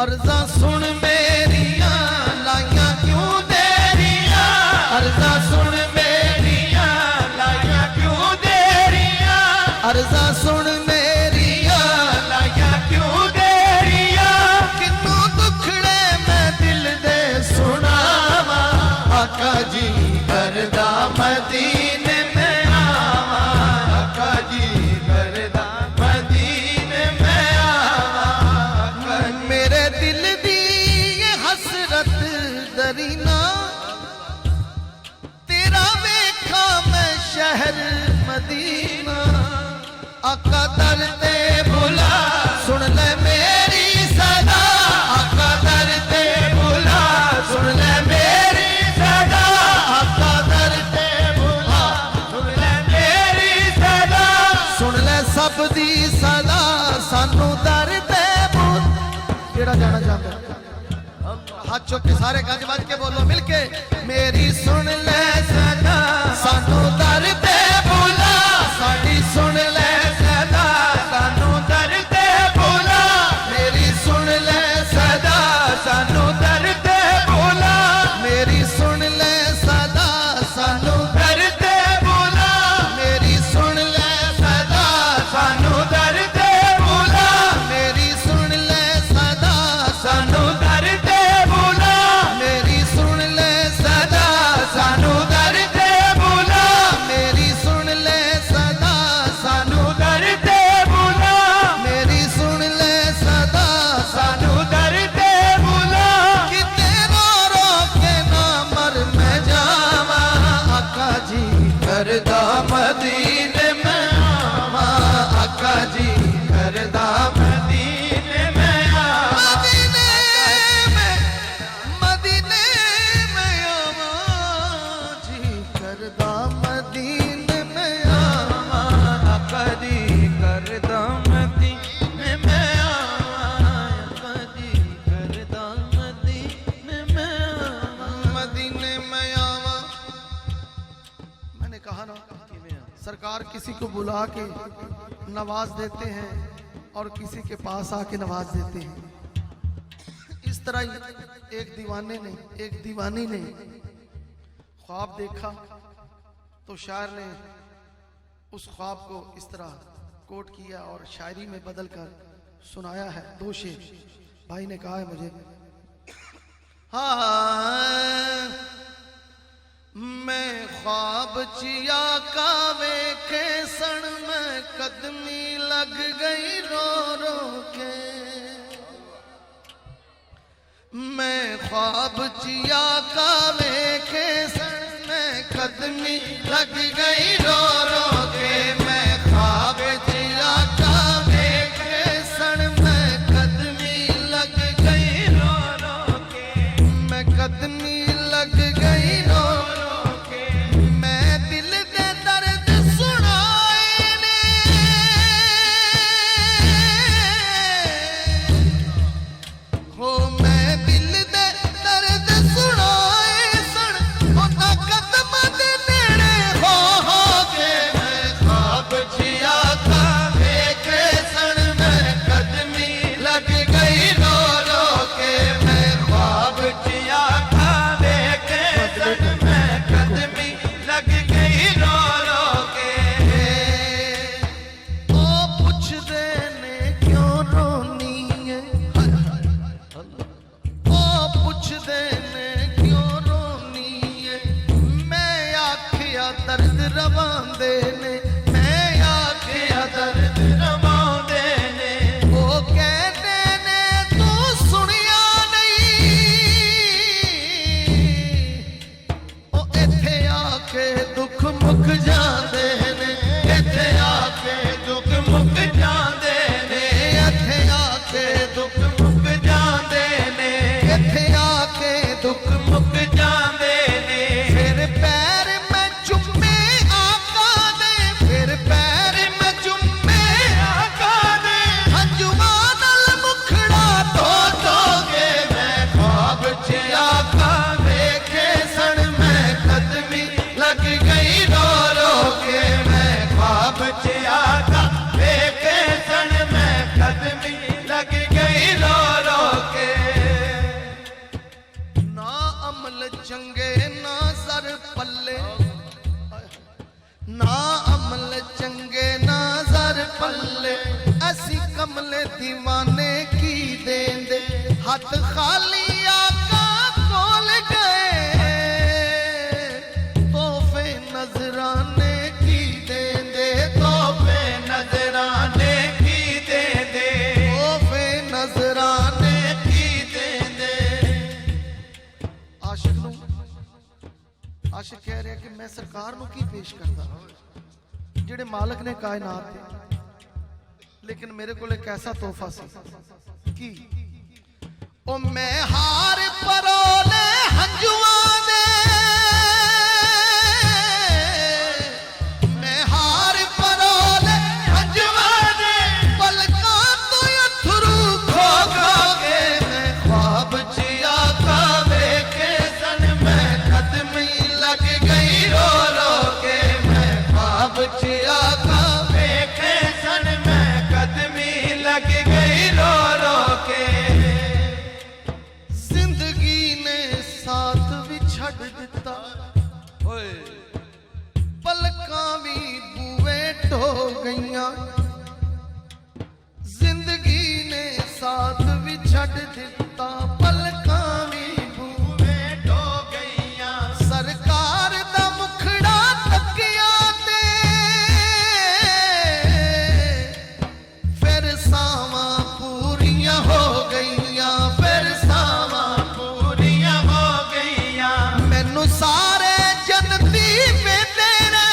अर्ज़ा सुन मेरिया लाइया क्यों देरिया, अर्ज़ा सुन मेरिया लाइया क्यों देरिया, अर्ज़ा सुन मेरिया लाइया क्यों देरिया, किन्नू दुखड़े मैं दिल दे सुनावा, आका जी करदा मदीने में आवा, आका जी करदा मदीने में आवा। मेरे दिल दी ये हसरत दरीना, तेरा वेखा मैं शहर मदीना, आका दर ते बुला सुन ले मेरी सदा, आका दर ते बुला सुन ले मेरी सदा, आका दर ते बुला सुन ले मेरी सदा, सुन ले सब दी सदा, सानू दर ते बुला। केड़ा जाना चाहता है? हाथ चुक के सारे गज बज के बोलो मिलके, मेरी सुन ले सदा, सानू दर ते बुला, साडी सुन ले सदा, सानू दर ते बुला, मेरी सुन ले सदा, सानू दर ते बुला, मेरी सुन ले सदा, सानू दर ते बुला, मेरी सुन ले सदा, सानू दर ते बुला, मेरी सुन ले सदा, सानू दर ते बुला, मेरी सुन ले सदा, सानू दर ते बुला, मेरी सुन ले सदा, सानू दर ते बुला, मेरी सुन ले सदा, सानू दर ते बुला, किते रो रो के ना मर मैं जावा, आका जी करदा मदीने में आवा, आका जी करदा मदीने में आवा, मदीने में आवा, जी करदा मदीने में आवा, आका जी करदा मदीने में आवा, आका जी करदा मदीने में आवा, मदीने में आवा। मैंने कहा ना, सरकार किसी को बुला के नवाज देते हैं और किसी के पास आके नवाज देते हैं। इस तरह ही एक दीवाने ने, एक दीवानी ने ख्वाब देखा तो शायर ने उस ख्वाब को इस तरह कोट किया और शायरी में बदल कर सुनाया है। 2 शेर भाई ने कहा है मुझे। हाँ मैं ख्वाब चिया का वेखे सण में कदमी लग गई रो रो के। मैं ख्वाब चिया का वेखे सण में कदमी लग गई रो रो के। मैं ख्वाब चिया का वेखे सण में कदमी लग गई रो रो के। मैं कदमी लग गई रो रो के। मैं दिल दे दर्द सुनाए ने हो। मैं दिल दे दर्द सुनाए सण होता कदम दे नेड़े हो के। मैं ख्वाब जिया का वेखे सण में कदमी लग गई रो रो के। मैं ख्वाब जिया का वेखे सण में कदमी लग गई रो रो के। ओ पुछदे ने क्यों रोनी है। ओ पुछदे ने क्यों रोनी है। मैं आखिया दर्द रवांदे ने। मैं आखिया दर्द रवांदे ने। ओ कहते ने तू सुनिया नहीं। ओ इत्थे आके दुख मुक जांदे ने। इत्थे आके दुख मुक जांदे ने। इत्थे आके दुख मुक जांदे ने। इत्थे आके दुख मुक जांदे ने। फिर पैर मैं चुम्मे आका दे। फिर पैर मैं चुम्मे आका दे। हंजुआ नाल मुखड़ा धो धो के। मैं ख्वाब च आका वेखे सण में कदमी लग गई रो रो के। मैं ख्वाब च आका वेखे सण में कदमी लग गई रो रो के। ना अमल चंगे ना सर पल्ले। ना अमल चंगे ना सर पल्ले। ऐसी कमले दीवाने की देंदे। हाथ खाली आका खोल गए। तोहफे नजराने की देंदे। तोहफे नजराने की देंदे। तोहफे नजराने की देंदे। आशिक नूं आशिक कह रहे कि मैं सरकार नूं की पेश करदा जेड़े मालिक ने कायनात दे। लेकिन मेरे को एक ऐसा तोहफा सी की ओ मैं हार परोले हंजुआं दे। मैं हार परोले हंजुआं दे। पलकां तो अथरू खो खो के। मैं ख्वाब जिया का वेखे सण में कदमी लग गई रो रो के। मैं ख्वाब जिया का वेखे सण में कदमी लग गई रो रो के। जिंदगी ने साथ भी छड़ दिता। ओए पलकां भी बूए ढो गईयां। जिंदगी ने साथ भी छड़ दिता। पलकां भी बूए ढो गईयां। सरकार दा मुखड़ा तकिया ते। फिर सावां पूरियां हो गईयां। फिर सावां पूरियां हो गईयां। मैनू सारे जन्नती वेंदे ने।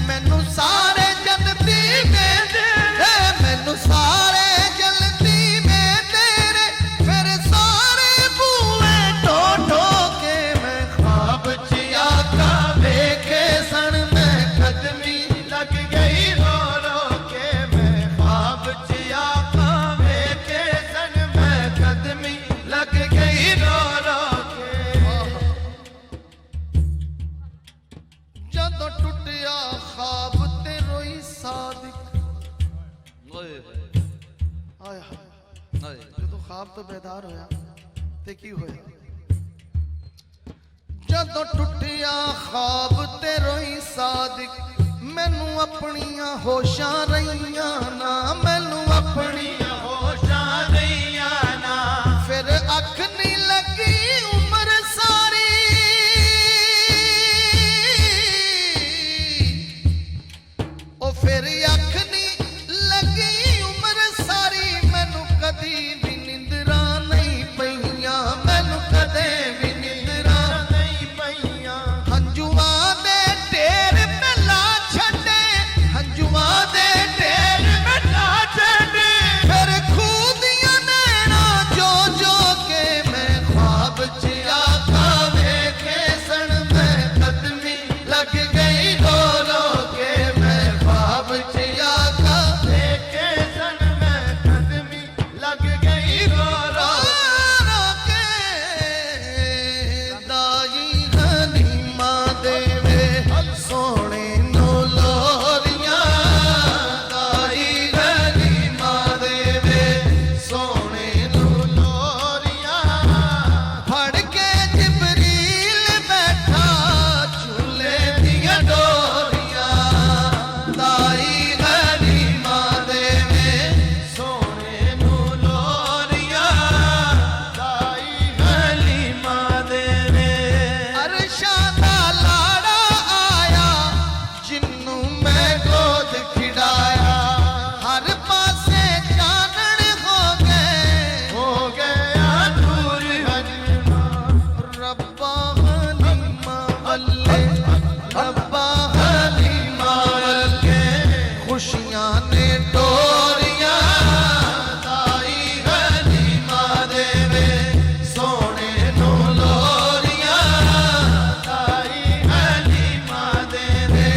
मैनू सारे जन्नती वेंदे ने। मैनू सारे जन्नती वेंदे ने। फिर सारे बूए ढो ढो के। मैं ख्वाब च आका वेखे सण में कदमी लग गई रो रो के। मैं ख्वाब च आका वेखे सण में कदमी लग गई रो रो के। जदों टुटिया ख्वाब ते रोई सादिक। ओए हाय हाय ओए जदों ख्वाब तो बेदार होया ते की होया। जदों टुटिया ख्वाब ते रोई सादिक मैनू अपनियां होशां रहियां ना मैनू अपनियां होशां रहियां ना फिर अख नहीं लगी उम्र सारी ओ फिर अख नहीं लगी उम्र सारी मैनू कदी भी निंदरा नहीं पईयां मैनू कदे भी निंदरा नहीं पईयां हंजुआ दे ढेर पहला छड्डे हंजुआ दे ढेर बेटा छड़ फिर खूदियां नैना जो जो के मैं ख्वाब च आका वेखे सन मैं कदमी लग गई रो रो के मैं ख्वाब च आका देखे सन मैं कदमी लग गई रो रो रो के दाई गनीमा देवे सोने नो लोरियां दाई गनीमा देवे सोने नो लोरियां फड़ के जिबरील बैठा झूले दिया डोरियां दाई गनीमा देवे सोने नू लोरियां दाई हलीमा देवे अरशा दा लाड़ा आया जिन्नू मैं गोद खिड़ाया हर पासे चानण हो गया नूर हलीमा रब्बा हलीमा वल्ले रब्बा हलीमा वल्ले खुशियां ने डोरियां दाई हलीमा देवे सोने नो लोरियां दाई हलीमा देवे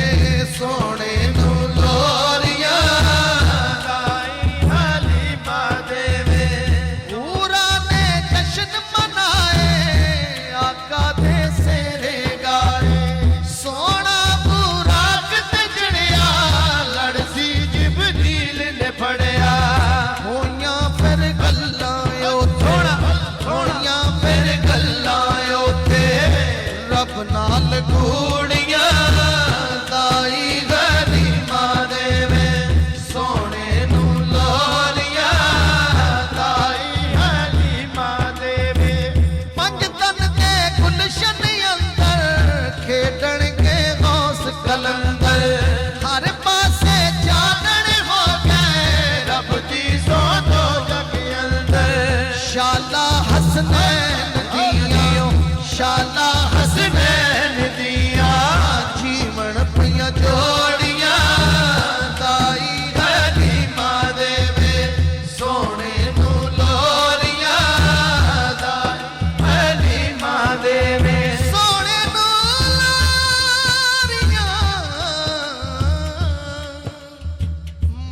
सोने नो लोरियां दाई हलीमा देवे पूरा ने जश्न मनाए आका दे सेरे गाए सोना पूरा किते जड़िया लड़सी जिबरील ने फड़िया होइयां फिर गल्लां ओथे होइयां फिर गल्लां ओथे रब नाल गूड़ियां दाई गनीमा देवे सोने नू लोरियां दाई हलीमा देवे पंज तन के गुलशन अंदर खेडण के गौस कलंदर हर पासे चानण हो गए रब दी सो दो जग अंदर शाला हसनैन दिया शाला हसनैन दिया जीवन पिया जोड़ियां दाई हलीमा देवे सोने नू लोरियां दाई हलीमा देवे सोने नू लोरियां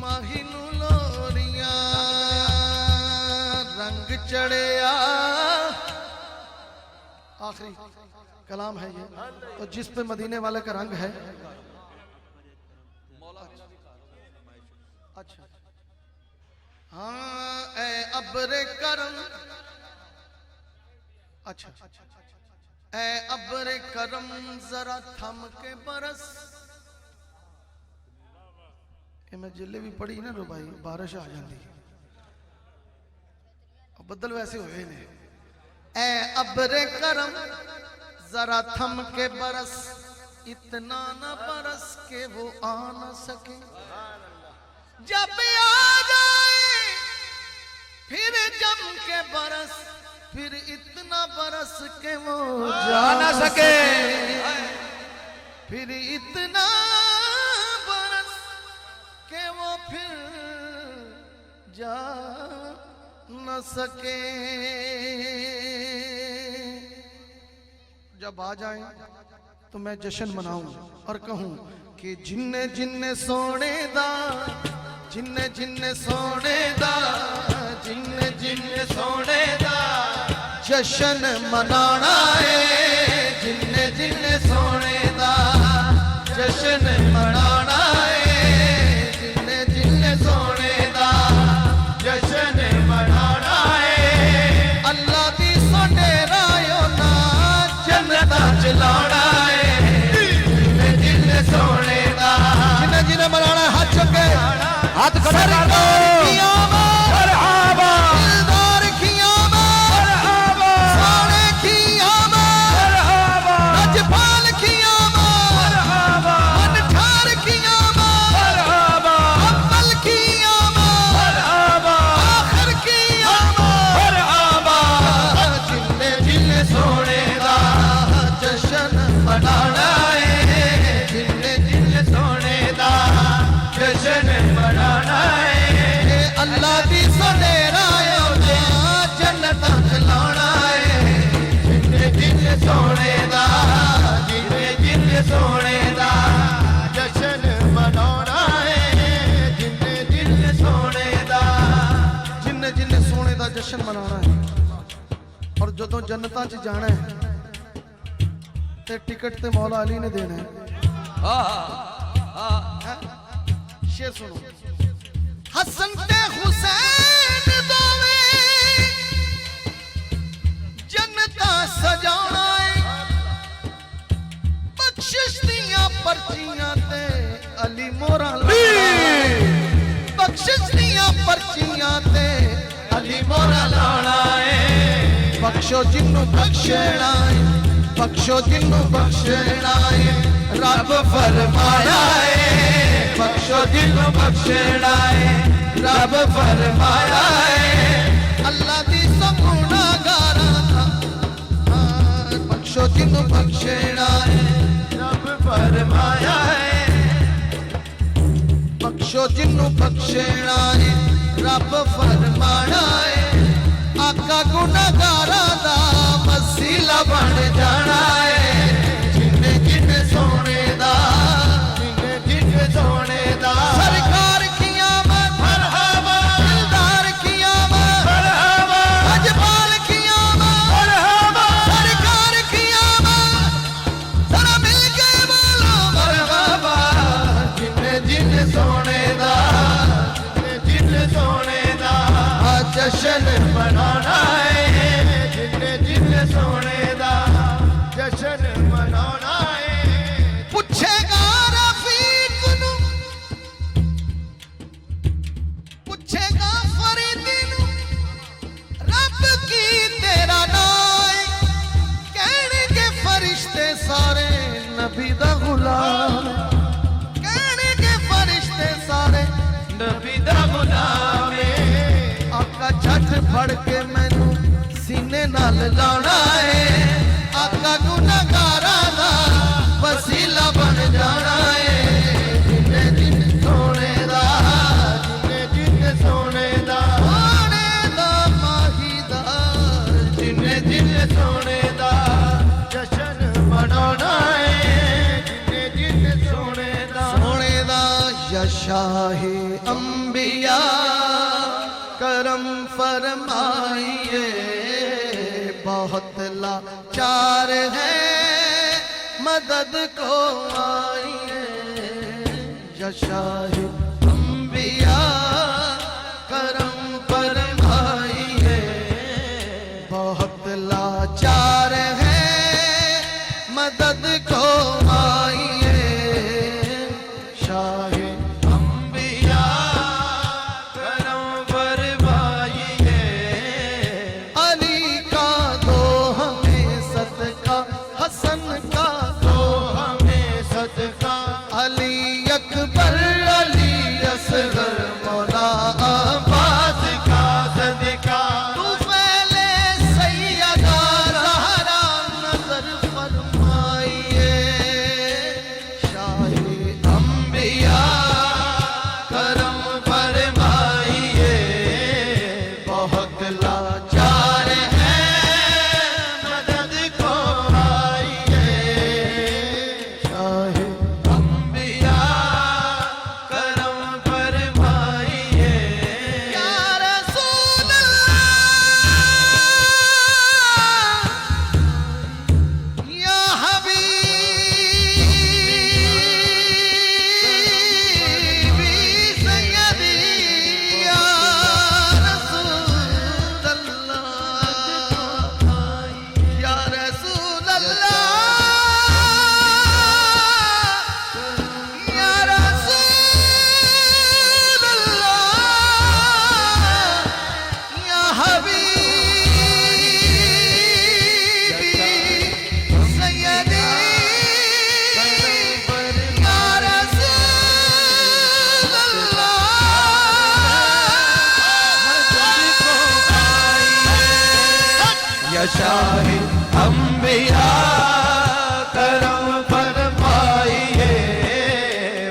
माही नू लोरियां रंग चढ़िया आखिरी कलाम है ये तो जिस पे मदीने वाले का रंग है अच्छा हाँ ए अब्रे करम अच्छा ए अब्रे करम जरा थम के बरस ये मैं जिले भी पढ़ी ना रो भाई बारिश आ जाती बदल वैसे हुए ने ए अब्रे करम जरा थम के बरस इतना न बरस के वो आ न सके जब आ जाए फिर जम के बरस फिर इतना बरस के वो जा न सके फिर इतना बरस के वो फिर जा न सके जब आ जाए तो मैं जश्न मनाऊं और कहूं कि जिन्ने जिन्ने सोने दा जिन्ने जिन्ने सोने दा जिन्ने जिन्ने सोने दा जश्न मनाना है जिन्ने जिन्ने सोने दा जश्न मनाना है जिन्ने जिन्ने सोने दा जश्न मनाना है अल्लाह दी सोने रायो ना जन्नत च जश्न मनाना है और जदों जन्नतां च जाना है ते टिकट ते मौला अली ने देना है। शेर सुनो। हसन ते हुसैन दोवें जन्नतां सजाना है, बख्शिश दियां पर्चियां ते अली मोरा लाना है, बख्शिश दियां पर्चियां ते अली मोरा लाना है। बख्शो जिन्नू बख्शना है, बख्शो जिन्नू बख्शना है, रब फरमाया है। बख्शो जिन्नू बख्शना है, रब फरमाया है। अल्लाह दी समुना गारा था, बख्शो जिन्नू बख्शना है, रब फरमाया है। बख्शो जिन्नू बख्शना है, रब फरमाया है। आका गुनाहगारा दा वसीला बन जाना है। जिन्ने जिन्ने सोने दा, जिन्ने जिन्ने सोने दा सरकार की आमद मरहबा, दिलदार की आमद मरहबा, अजमाल की आमद मरहबा, सरकार की आमद जरा मिल के बोलो मरहबा। जिन्ने जिन्ने सोने दा, जिन्ने जिन्ने सोने दा जश्न मनाना है। जिन्ने जिन्ने सोने दा जश्न मनाना है। पुछेगा रफीक नू, पुछेगा फरीदी नू, रब की तेरा नाम, कहणगे फरिश्ते सारे नबी दा गुलाम, कहणगे फरिश्ते सारे नबी दा गुलाम। आका झट फड़ के मैनू सीने नाल लाना है। आका गुनाहगारा दा वसीला बन जाना है। जिन्ने जिन्ने सोने दा, जिन्ने जिन्ने सोने दा, सोने दा माहीदार, जिन्ने जिन्ने सोने दा जश्न मनाना है। जिन्ने जिन्ने सोने दा, सोने दा या शाहे अंबिया करम फरमाइए, बहुत लाचार है मदद को आइए। या शाहे अंबिया करम फरमाइए, बहुत लाचार है मदद को आइए। शाहे शाहे अंबिया करम फरमाइए,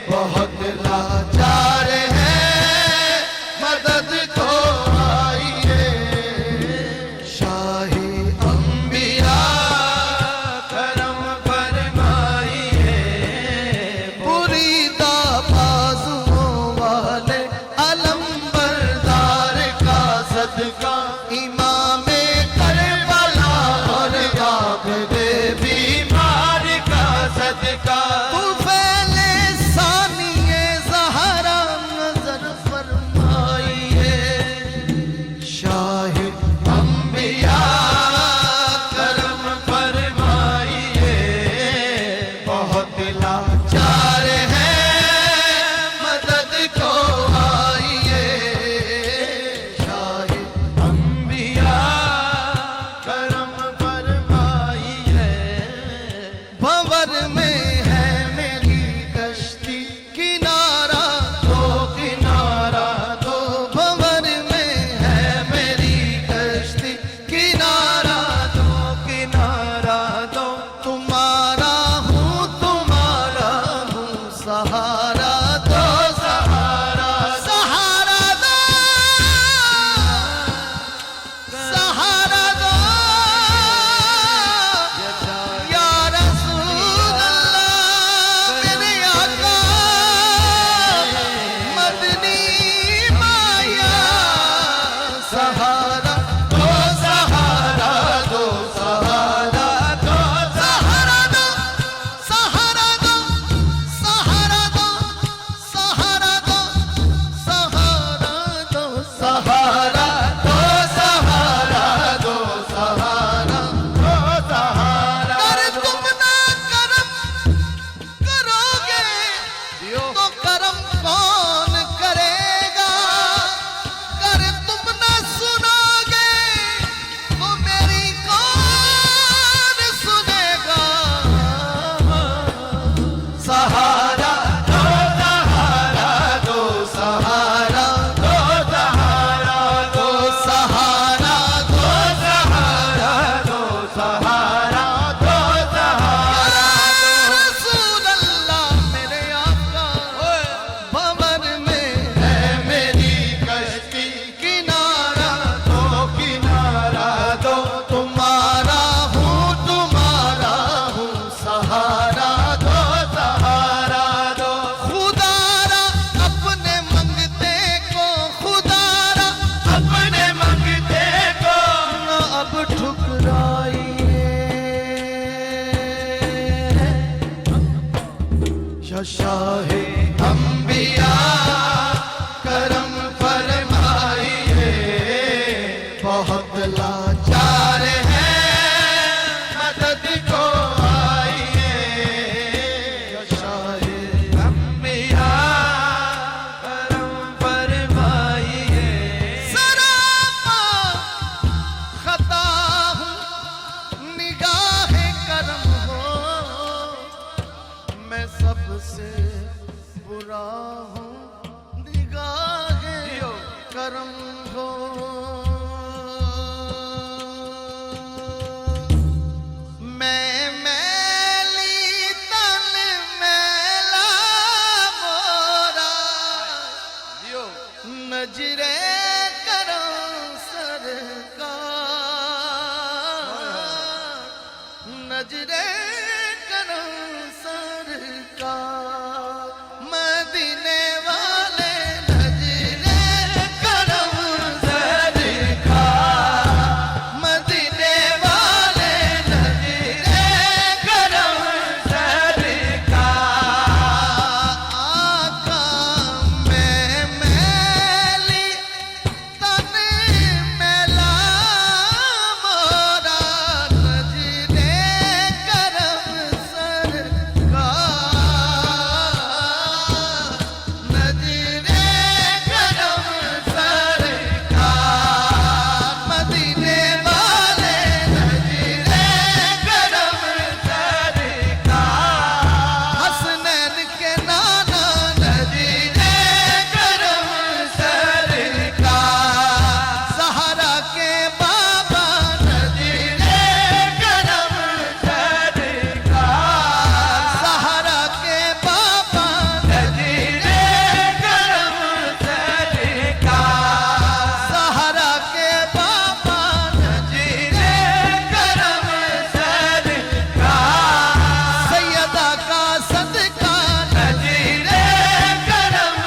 बहुत लाचार है मदद को आइए। शाहे अंबिया करम फरमाइए, बुरीदा बाजुओं वाले अलम बरदार का सदका करम हो मैं मैली तन मैला मोरा जियो नजरे करम सरकार नजरे करम सरकार मदीने वाले नजरे करम सरकार मदीने वाले नजरे करम सरकार आका मैं मैली तन मैला मोरा नजरे करम सरकार नजरे करम सरकार मदीने वाले नजरे करम सरकार हसनैन के नाना नजरे करम सरकार सहारा के बाबा नजरे करम सरकार सहारा के बाबा नजरे करम सरकार सहारा के बाबा नजरे करम सरकार सैयदा का सदका नजरे करम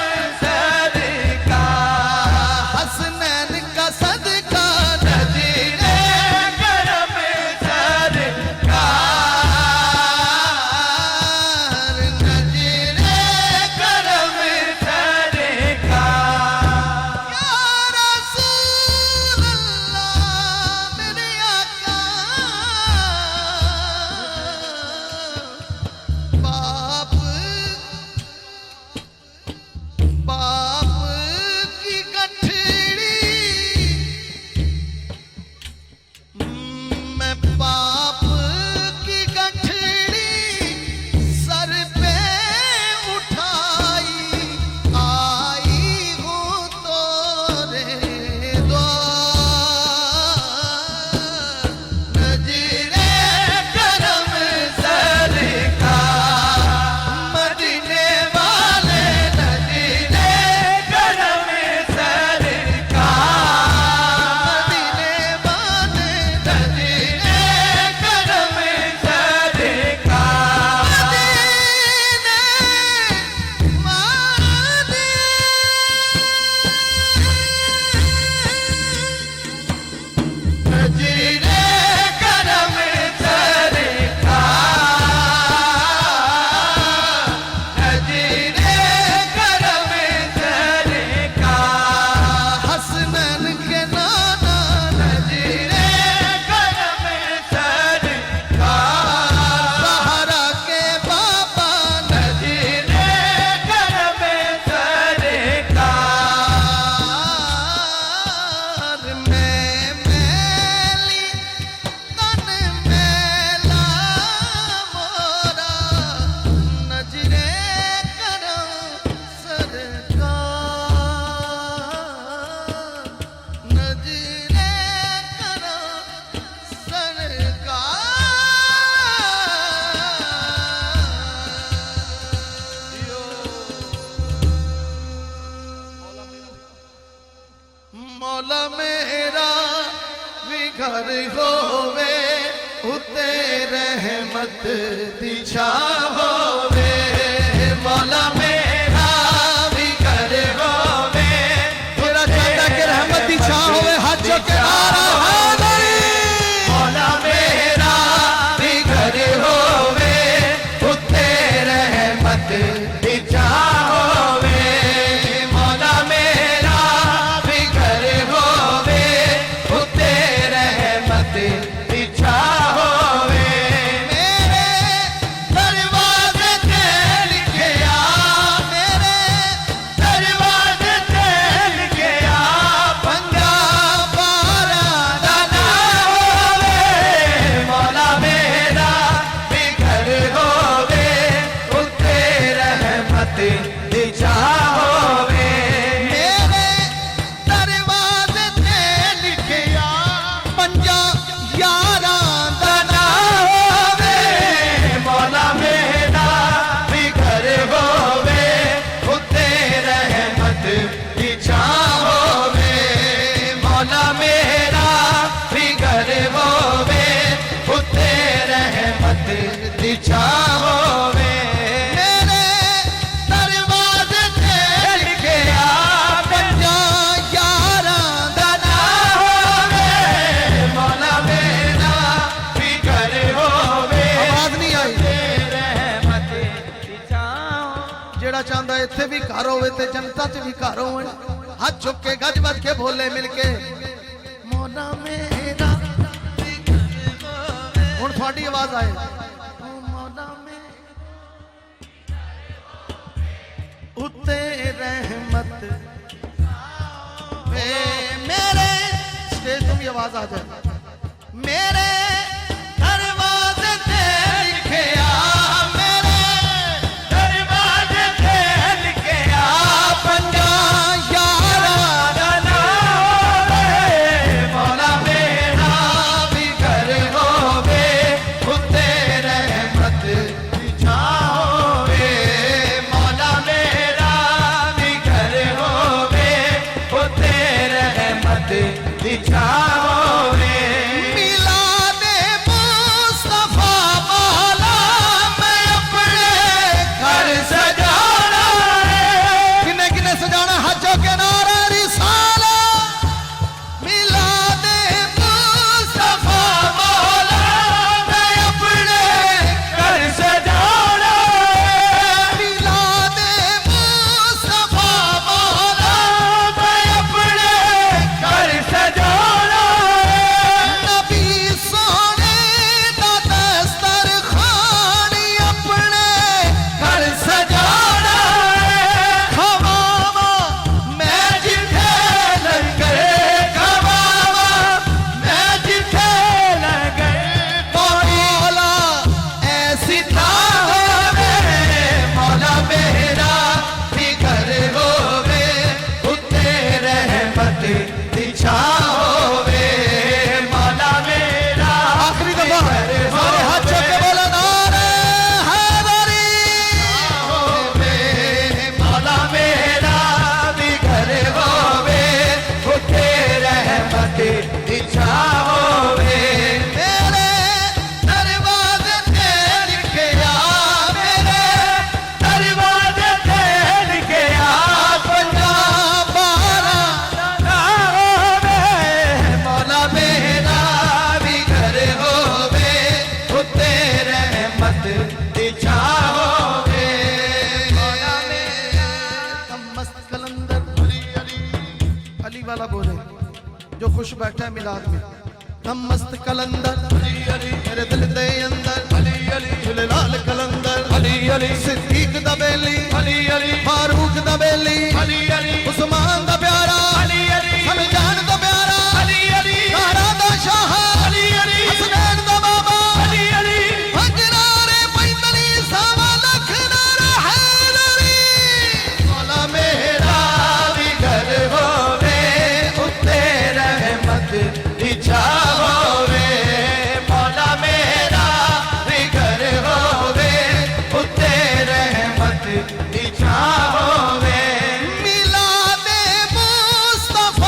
सरकार हसनैन का सदका नजरे करम सरकार नजरे करम सरकार या रसूल अल्लाह मेरे आका बाप बाप की गठड़ी मैं बाप की गठड़ी सर पे उठाई आई हूँ तोरे द्वार नजरे करम सरकार मदीने वाले नजरे करम सरकार मदीने वाले नजरे करम सरकार नजरे करम सरकार नजरे करम सरकार हसनैन के नाना नजरे करम सरकार सहारा के बाबा नजरे करम सरकार मैं मैली तन मैला मोरा नजरे करम सरकार नजरे करम सरकार मौला मेरा भी घर होवे उते रहमत दी छाव होवे मौला मेरा भी घर होवे तेरा चाहता कि रहमत दी छाव होवे हाथ जो के नारा हाज़री मौला मेरा भी घर होवे उते रहमत दी छाव होवे मौला मेरा भी घर होवे उते रहमत दी छाव होवे मेरे दरवाजे ते लिखिया चाहता इत्थे भी घर होवे ते जनता च भी घर होवे हाथ चुक के गज बज के बोले मिलके मौला मेरा हुण थोड़ी आवाज आए ओ मौला मेरा उत्ते रहमत मेरे स्टेज तुम भी आवाज आ जाए मेरे दरवाजे ते लिखे आ मेरे दरवाजे ते लिखे आ पंजा यारा ना होवे मौला मेरा भी घर होवे उत्ते रहमत छावे मौला मेरा भी घर होवे उत्ते रहमत छावे मिलादे मुस्तफा मौला मैं अपने घर सजाना है किने किने सजाना हजो के नारा रिसाला मिलादे मुस्तफा मौला मैं अपने घर सजाना है मिलादे मुस्तफा मौला मैं अपने घर सजाना है नबी सोने दा दस्तरखान अपने घर सजाना है खवावा मैं जिथे लंगर खवावा मैं जिथे लंगर मौला ऐसी ना होवे मौला मेरा भी घर होवे उत्ते रहमत छावे मौला मेरा आखिरी दफा सारे हाथ चुक के बोला नारे हैदरी होवे मौला मेरा भी घर होवे उत्ते रहमत छावे मेरे दरवाजे ते लिखे आ मेरे दरवाजे ते लिखे आ पंजा बारा ना होवे मौला मेरा भी घर होवे उत्ते रहमत छावे मौला मेरा हम मस्त कलंदर अली वाला बोले जो खुश बैठा है मिलाद में हम मस्त कलंदर मेरे दिल दे अंदर झूले लाल कलंदर सिद्दीक दा बेली फारूक दा बेली उस्मान दा प्यारा हमें जान दा प्यारा तारा दा शाह हसनैन दा बाबा हजरारे पैंतली सवा लख नारा हैदरी मौला मेरा भी घर होवे उत्ते रहमत छावे मौला मेरा भी घर होवे उत्ते रहमत छावे मिलादे मुस्तफा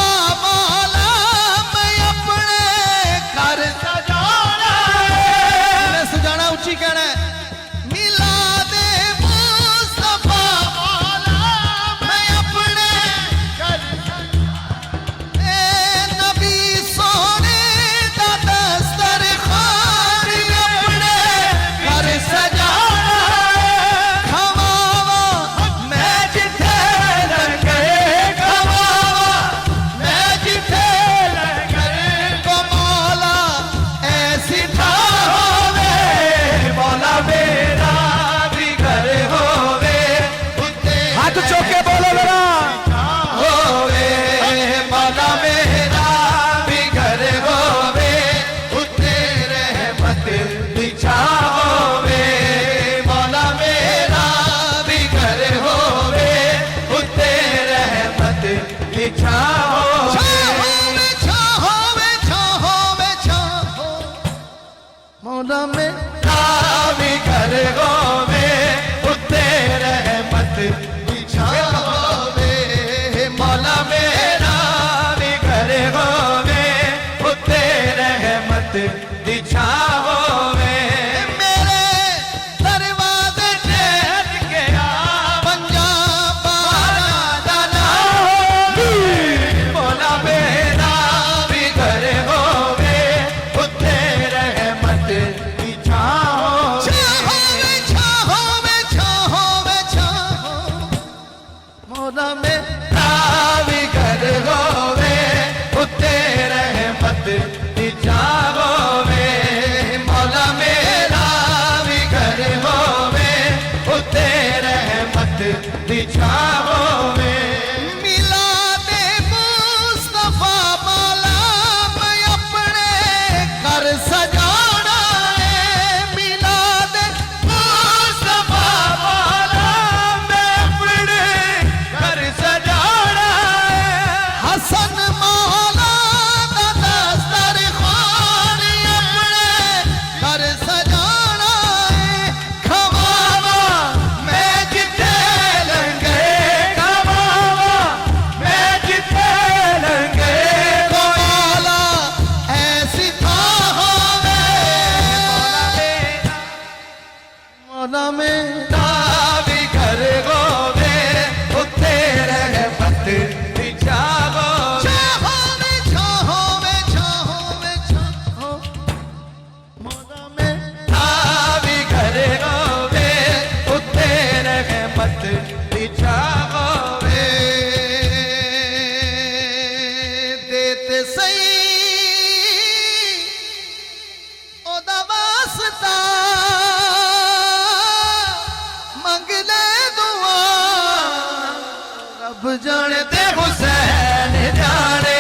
जाने ते हुसैन जाने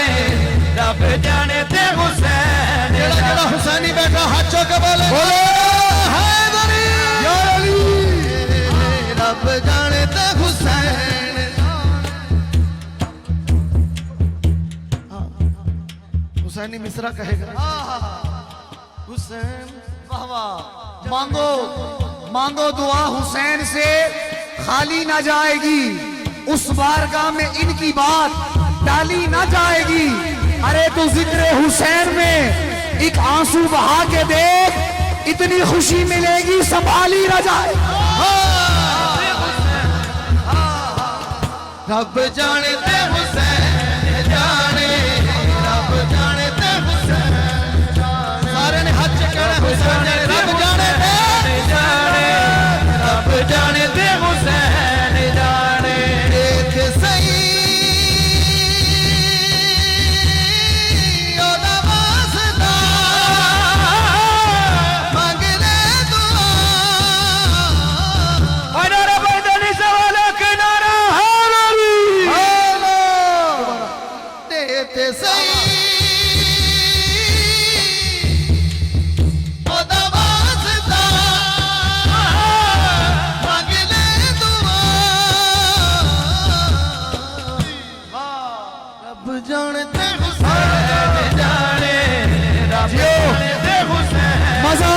रब जाने ते हुसैन जेड़ा जेड़ा हुसैनी बैठा हाथ चौक के बोले हैदरी या अली रब जाने ते हुसैन हुसैनी मिसरा कहेगा हुसैन वाह वाह मांगो मांगो दुआ हुसैन से खाली ना जाएगी उस बारगाह में इनकी बात डाली ना जाएगी अरे तू जिक्र हुसैन में एक आंसू बहा के देख इतनी खुशी मिलेगी संभाली ना जाए रब जाने ते हुसैन जाने रब जाने ते हुसैन सारे ने हाथ चकाना हुसैन जाने रब जाने ते जाने रब जाने ते हुसैन जाने देख सही ओदा वास्ता मांग ले दुआ अनारा बैदनी सवाल किनारा हाली देख सही ओदा वास्ता मांग ले दुआ रब जाने ते हुसैन जाने रब जाने ते हुसैन मजा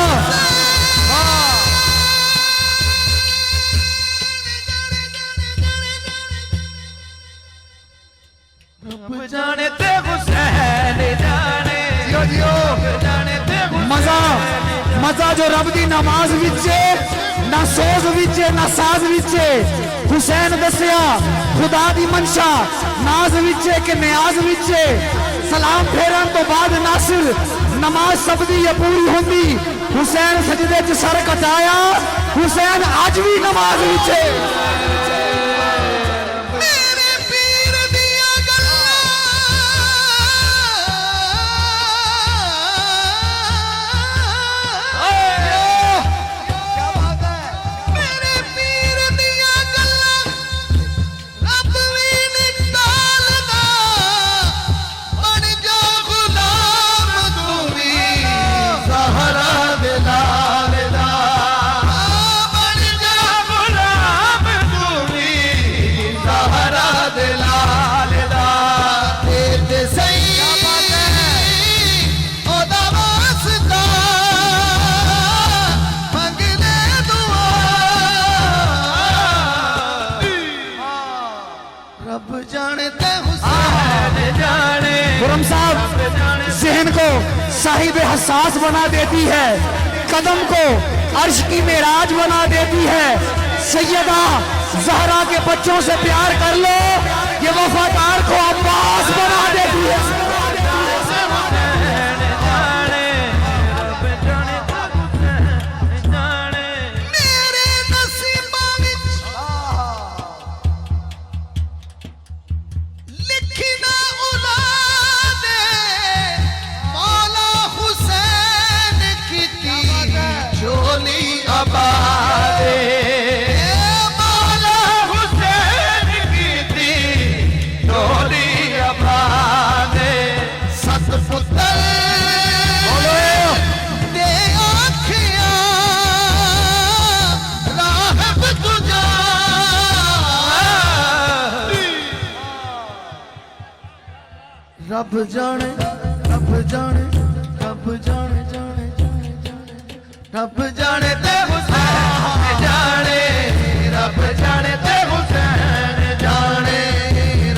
रब जाने ते हुसैन जाने जियो जियो जाने ते मजा मजा जो रब दी नमाज विचे ना सोज विचे ना साज विचे हुसैन दसिया खुदा दी मनशा नाज विचे के न्याज विचे सलाम फेरन तो बाद नासिर नमाज सब दी ये पूरी होंदी हुसैन सजदे च सर कटाया हुसैन आज भी नमाज विचे मेरे पीर दिया मेरे पीर दिया गल्ला रब भी निकालदा बन जा गुलाम तू भी ज़हरा दे लाल दा बन जा गुलाम तू भी ज़हरा दे लाल दा ते सही ओदा वास्ता मंग ले दुआ रब जाने ते हुसैन जाने खुरम साहब जहन को साहिब हसास बना देती है कदम को अर्श की मेराज बना देती है सैयदा जहरा के बच्चों से प्यार कर लो ये वफादार को अब्बास बना देती है मेरे नसीबां विच लिखी ना औलाद मौला हुसैन की झोली आबाद मौला हुसैन की थी डोली आबाद सत पुत्र दे आँखियाँ राहब तुझा रब जाने रब जाने रब जाने जाने जाने जाने रब जाने ते हुसैन जाने रब जाने ते हुसैन जाने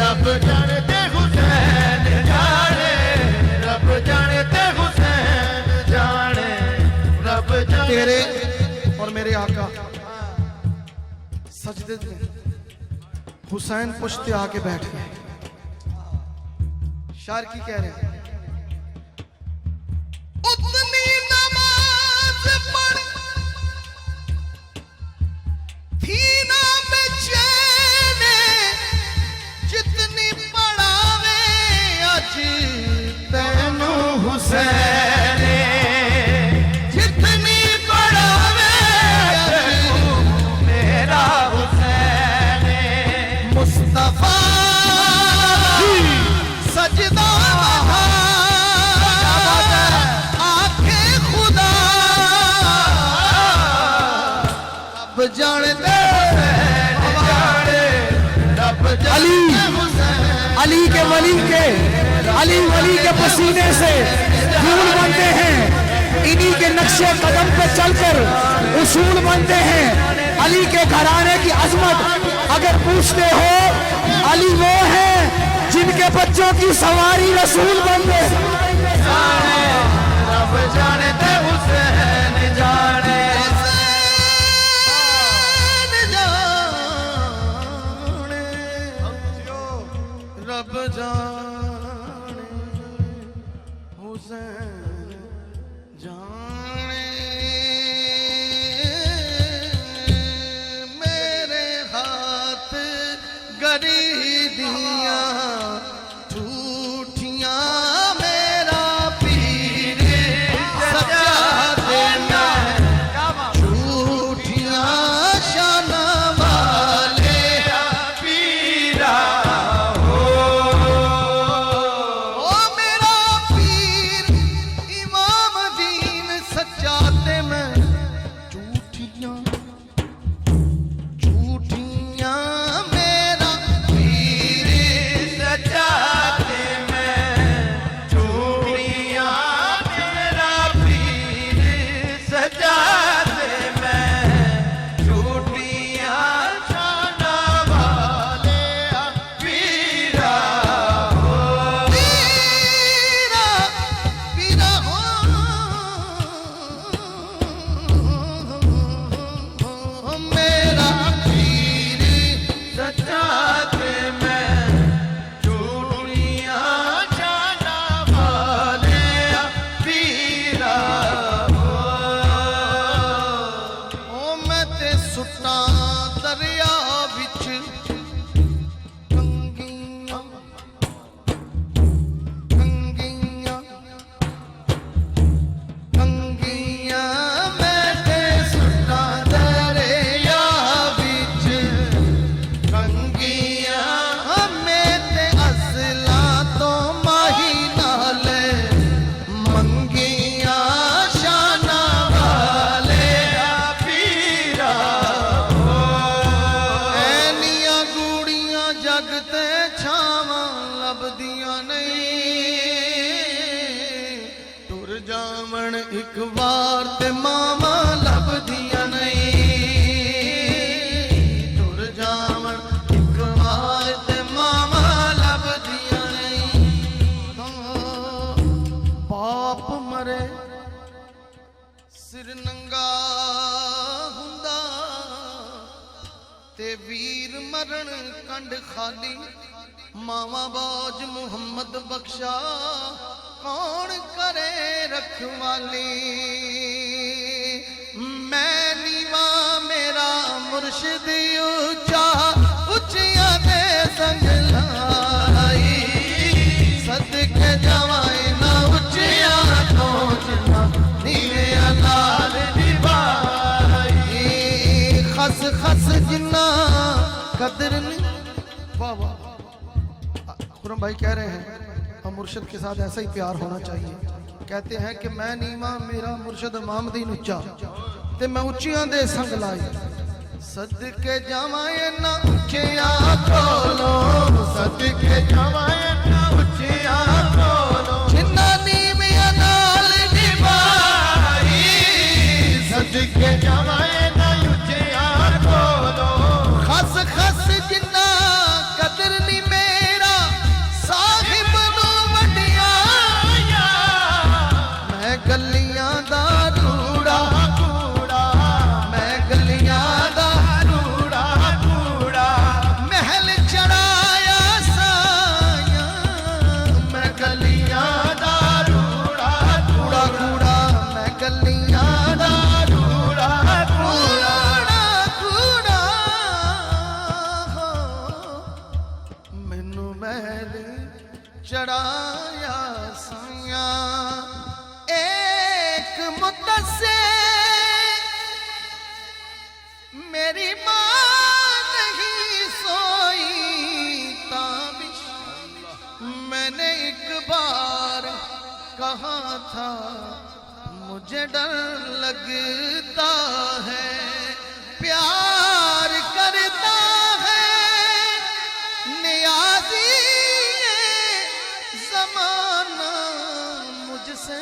रब जाने ते हुसैन जाने रब जाने ते हुसैन जाने रब जाने तेरे और मेरे आका सजदे में हुसैन पुश्ते आके बैठ गए शार की कह रहे हैं उतनी नमाज पढ़ थी ना बेचैन जितनी पढ़ावे अज तैनू हुसैन जितनी पढ़ावे अज मेरा हुसैन मुस्तफा अली वली के पसीने से फूल बनते हैं, इन्हीं के नक्शे कदम पे चलकर उसूल बनते हैं। अली के घराने की अजमत अगर पूछते हो, अली वो हैं जिनके बच्चों की सवारी रसूल बनते हैं। रब जाने ते हुसैन जाने रब जाने हुसैन जाने मेरे हाथ गरी दिया झूठियां मेरा पीर सच्चा देना झूठियां शान वाले पीरा ओ मेरा पीर इमाम दीन सच्चा ते मैं झूठियां झूठियां मेरा पीर सच्चा ते मैं झूठियां मेरा पीर सच्चा ते मैं झूठियां शान वाले पीरा पीरा पीरा हो मेरा पीर सच्चा ते मैं झूठियां शान वाले पीरा ओ मैं ते सुट्टा दरिया विच कंगियां कंगियां कंगियां मैं ते सुट्टा दरिया विच कंगियां मैं ते असला तो माही नाल मंगियां शाना वाले पीरा ਐਨੀਆਂ ਗੂੜੀਆਂ ਜਗ ਤੇ ਛਾਵਾਂ ਲੱਭਦੀਆਂ ਨਹੀਂ ਟੁਰ ਜਾਵਣ ਇੱਕ ਵਾਰ ਤੇ ਮਾਵਾਂ ਲੱਭਦੀਆਂ ਨਹੀਂ ਟੁਰ ਜਾਵਣ ਇੱਕ ਵਾਰ ਤੇ ਮਾਵਾਂ ਲੱਭਦੀਆਂ ਨਹੀਂ ਬਾਪ ਮਰੇ ਸਿਰ ਨੰਗਾ ਹੁੰਦਾ ਤੇ ਵੀਰ ਮਰਨ ਕੰਡ ਖਾਲੀ ਮਾਵਾ ਬਾਜ ਮੁਹੰਮਦ ਬਖਸ਼ਾ ਕੌਣ ਕਰੇ ਰਖਵਾਲੀ ਮੈਂ ਨੀਵਾ ਮੇਰਾ ਮੁਰਸ਼ਿਦ ਉੱਚਾ ਉੱਚੀਆਂ ਦੇ ਸੰਗ ਲਾਈ ਸਦਕੇ ਜਾਵਾਂ ਨਾ ਉੱਚੀਆਂ ਤੋਂ ਜਿਨਾ ਨੀਵੇਂ ਲਾਲ निभाई खस खस जिन्ना कदर नहीं वाह वाह खुरम भाई कह रहे हैं हम मुर्शिद के साथ ऐसा ही प्यार होना चाहिए कहते हैं कि मैं नीवा मेरा मुर्शिद मामदीन उच्चा ते मैं उच्चियां दे संग लाई सदके जावां ना उच्चियां कोलो सदके जावां ना उच्चियां कोलो जिन्ना नीवियां नाल निभाई सदके जावां ना उच्चियां कोलो खस खस जिन्ना कदर नहीं मेरा साहिब नू वडिया मैं गलियां दा रूड़ा कूड़ा मैं गलियां दा कूड़ा कूड़ा महल चढ़ाया साया मैं गलियां दा रूड़ा कूड़ा कूड़ा मैं गलियां दा कूड़ा कूड़ा कूड़ा कूड़ा मैनू महल चढ़ाया साया एक मुद्दसे मेरी माँ नहीं सोई ताबिश मैंने एक बार कहा था मुझे डर लगता है प्यार करता है नियाज़ी से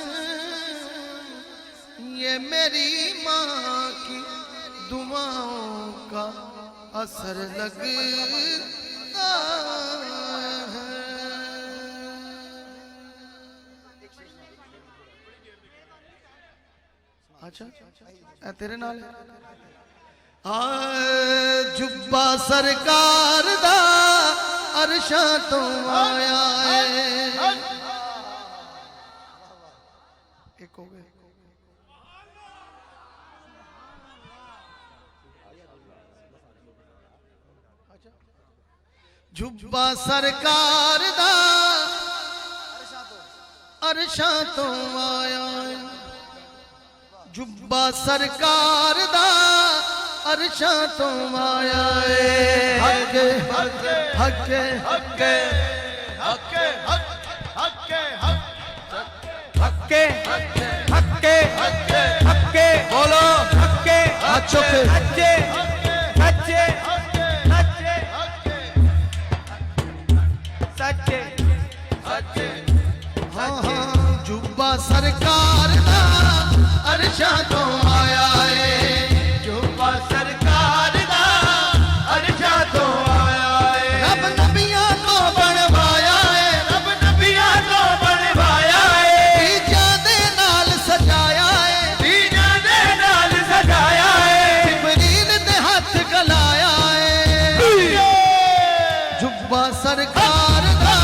ये मेरी माँ की दुआओं का असर लगता है। अच्छा ए तेरे नाल जुब्बा सरकार दा अरशा तो आया है। एक हो गए जुब्बा सरकार दा अरशा तो आया है। जुब्बा सरकार दा अरशा तो आया है। हके हके हके हक्के हक्के हक्के हक्के हक्के हक्के हक्के बोलो हक्के हाथों के सच्चे सच्चे सच्चे सच्चे हाँ हाँ जुब्बा सरकार दा अरशा तो आया है। जुब्बा सरकार दा अरशा तो आया है। रब नबियां को बनवाया है। रब नबियां को बनवाया है। बीजा दे नाल सजाया है। दीना दे नाल सजाया है। जिबरील दे हाथ गलाया है। जुब्बा सरकार दा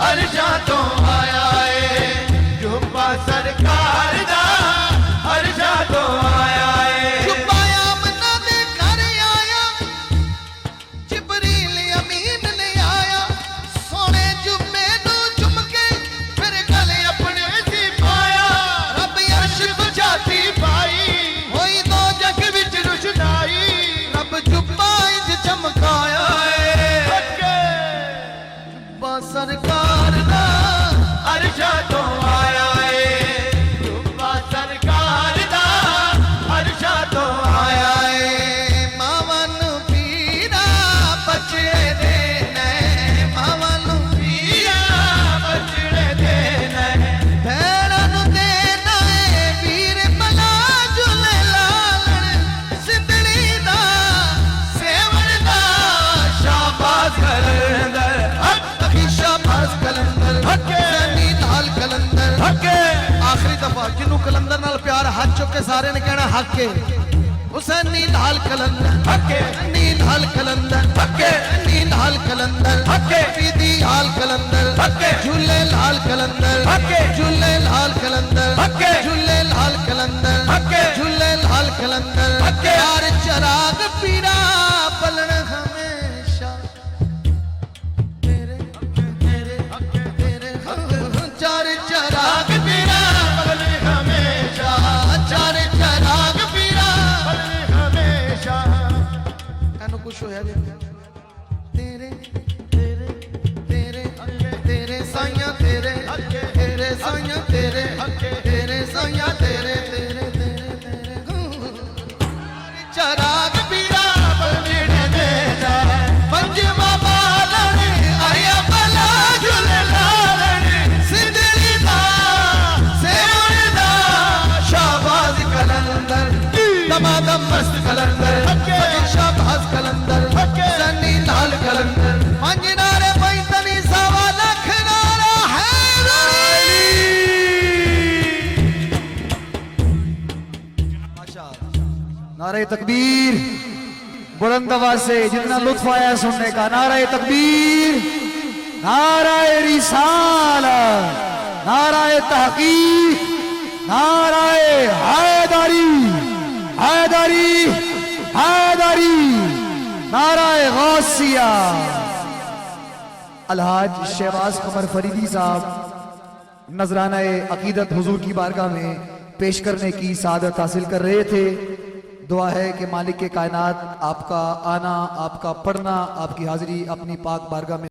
अरशा तो आया है। जुब्बा सरकार दा अरशा तो आया है। जुब्बा आमना दे घर आया। जिबरील अमीन ने आया। सोने जुम्मे नू चुम के फिर गले अपने सी पाया। रब अर्श बजाती पाई होई दो जग विच रुशनाई। रब जुब्बा इंज चमकाया है। जुब्बा सरकार दा अरशा तो आया है। जुब्बा सरकार दा अरशा तो आया आया है। मावन पीरा बचे दे ने मावन पीरा बचड़े देना है। भैरन दे नए वीर भला झूले लालण सिंधड़ी दा सेवण दा शाबाश कलंदर अखी शाबाश कलंदर हुसैनी लाल कलंदर आखिरी दफा जिन्नू कलंदर नाल प्यार हाथ चुक के सारे ने कहना हक है। हुसैनी लाल कलंदर हुसैनी लाल कलंदर हुसैनी लाल कलंदर फीदी लाल कलंदर झूले लाल कलंदर झूले लाल कलंदर झूले लाल कलंदर झूले लाल कलंदर यार चराग पीरा पलन हमेशा तेरे तेरे तेरे चार चराग पीरा बल हमेशा चार चराग पीरा बल हमेशा एनु कुछ होया जी तेरे तेरे तेरे तेरे साइया तेरे तेरे साइया तेरे तेरे साइया तेरे तेरे तेरे तेरे चराग पीरा बलने देना है। पंजवा बालन आया भला झूले लालन सिंधड़ी दा सेवण दा शाबाज कलंदर दमादम मस्त कलंदर शाबाज कलंदर सन्नी लाल कलंदर पंज नारे पैंतनी सवा लख नारा है नारे तकबीर बुलंद आवाज से जितना लुत्फ आया सुनने का। नारे तकबीर नारे रिसालत नारे तहकीक नारे हैदरी हैदरी हैदरी नारे गौसिया। अलहाज शहबाज कमर फरीदी साहब नजराना अकीदत हुजूर की बारगाह में पेश करने की सादत हासिल कर रहे थे। दुआ है कि मालिक के कायनात आपका आना, आपका पढ़ना, आपकी हाजिरी अपनी पाक बारगाह में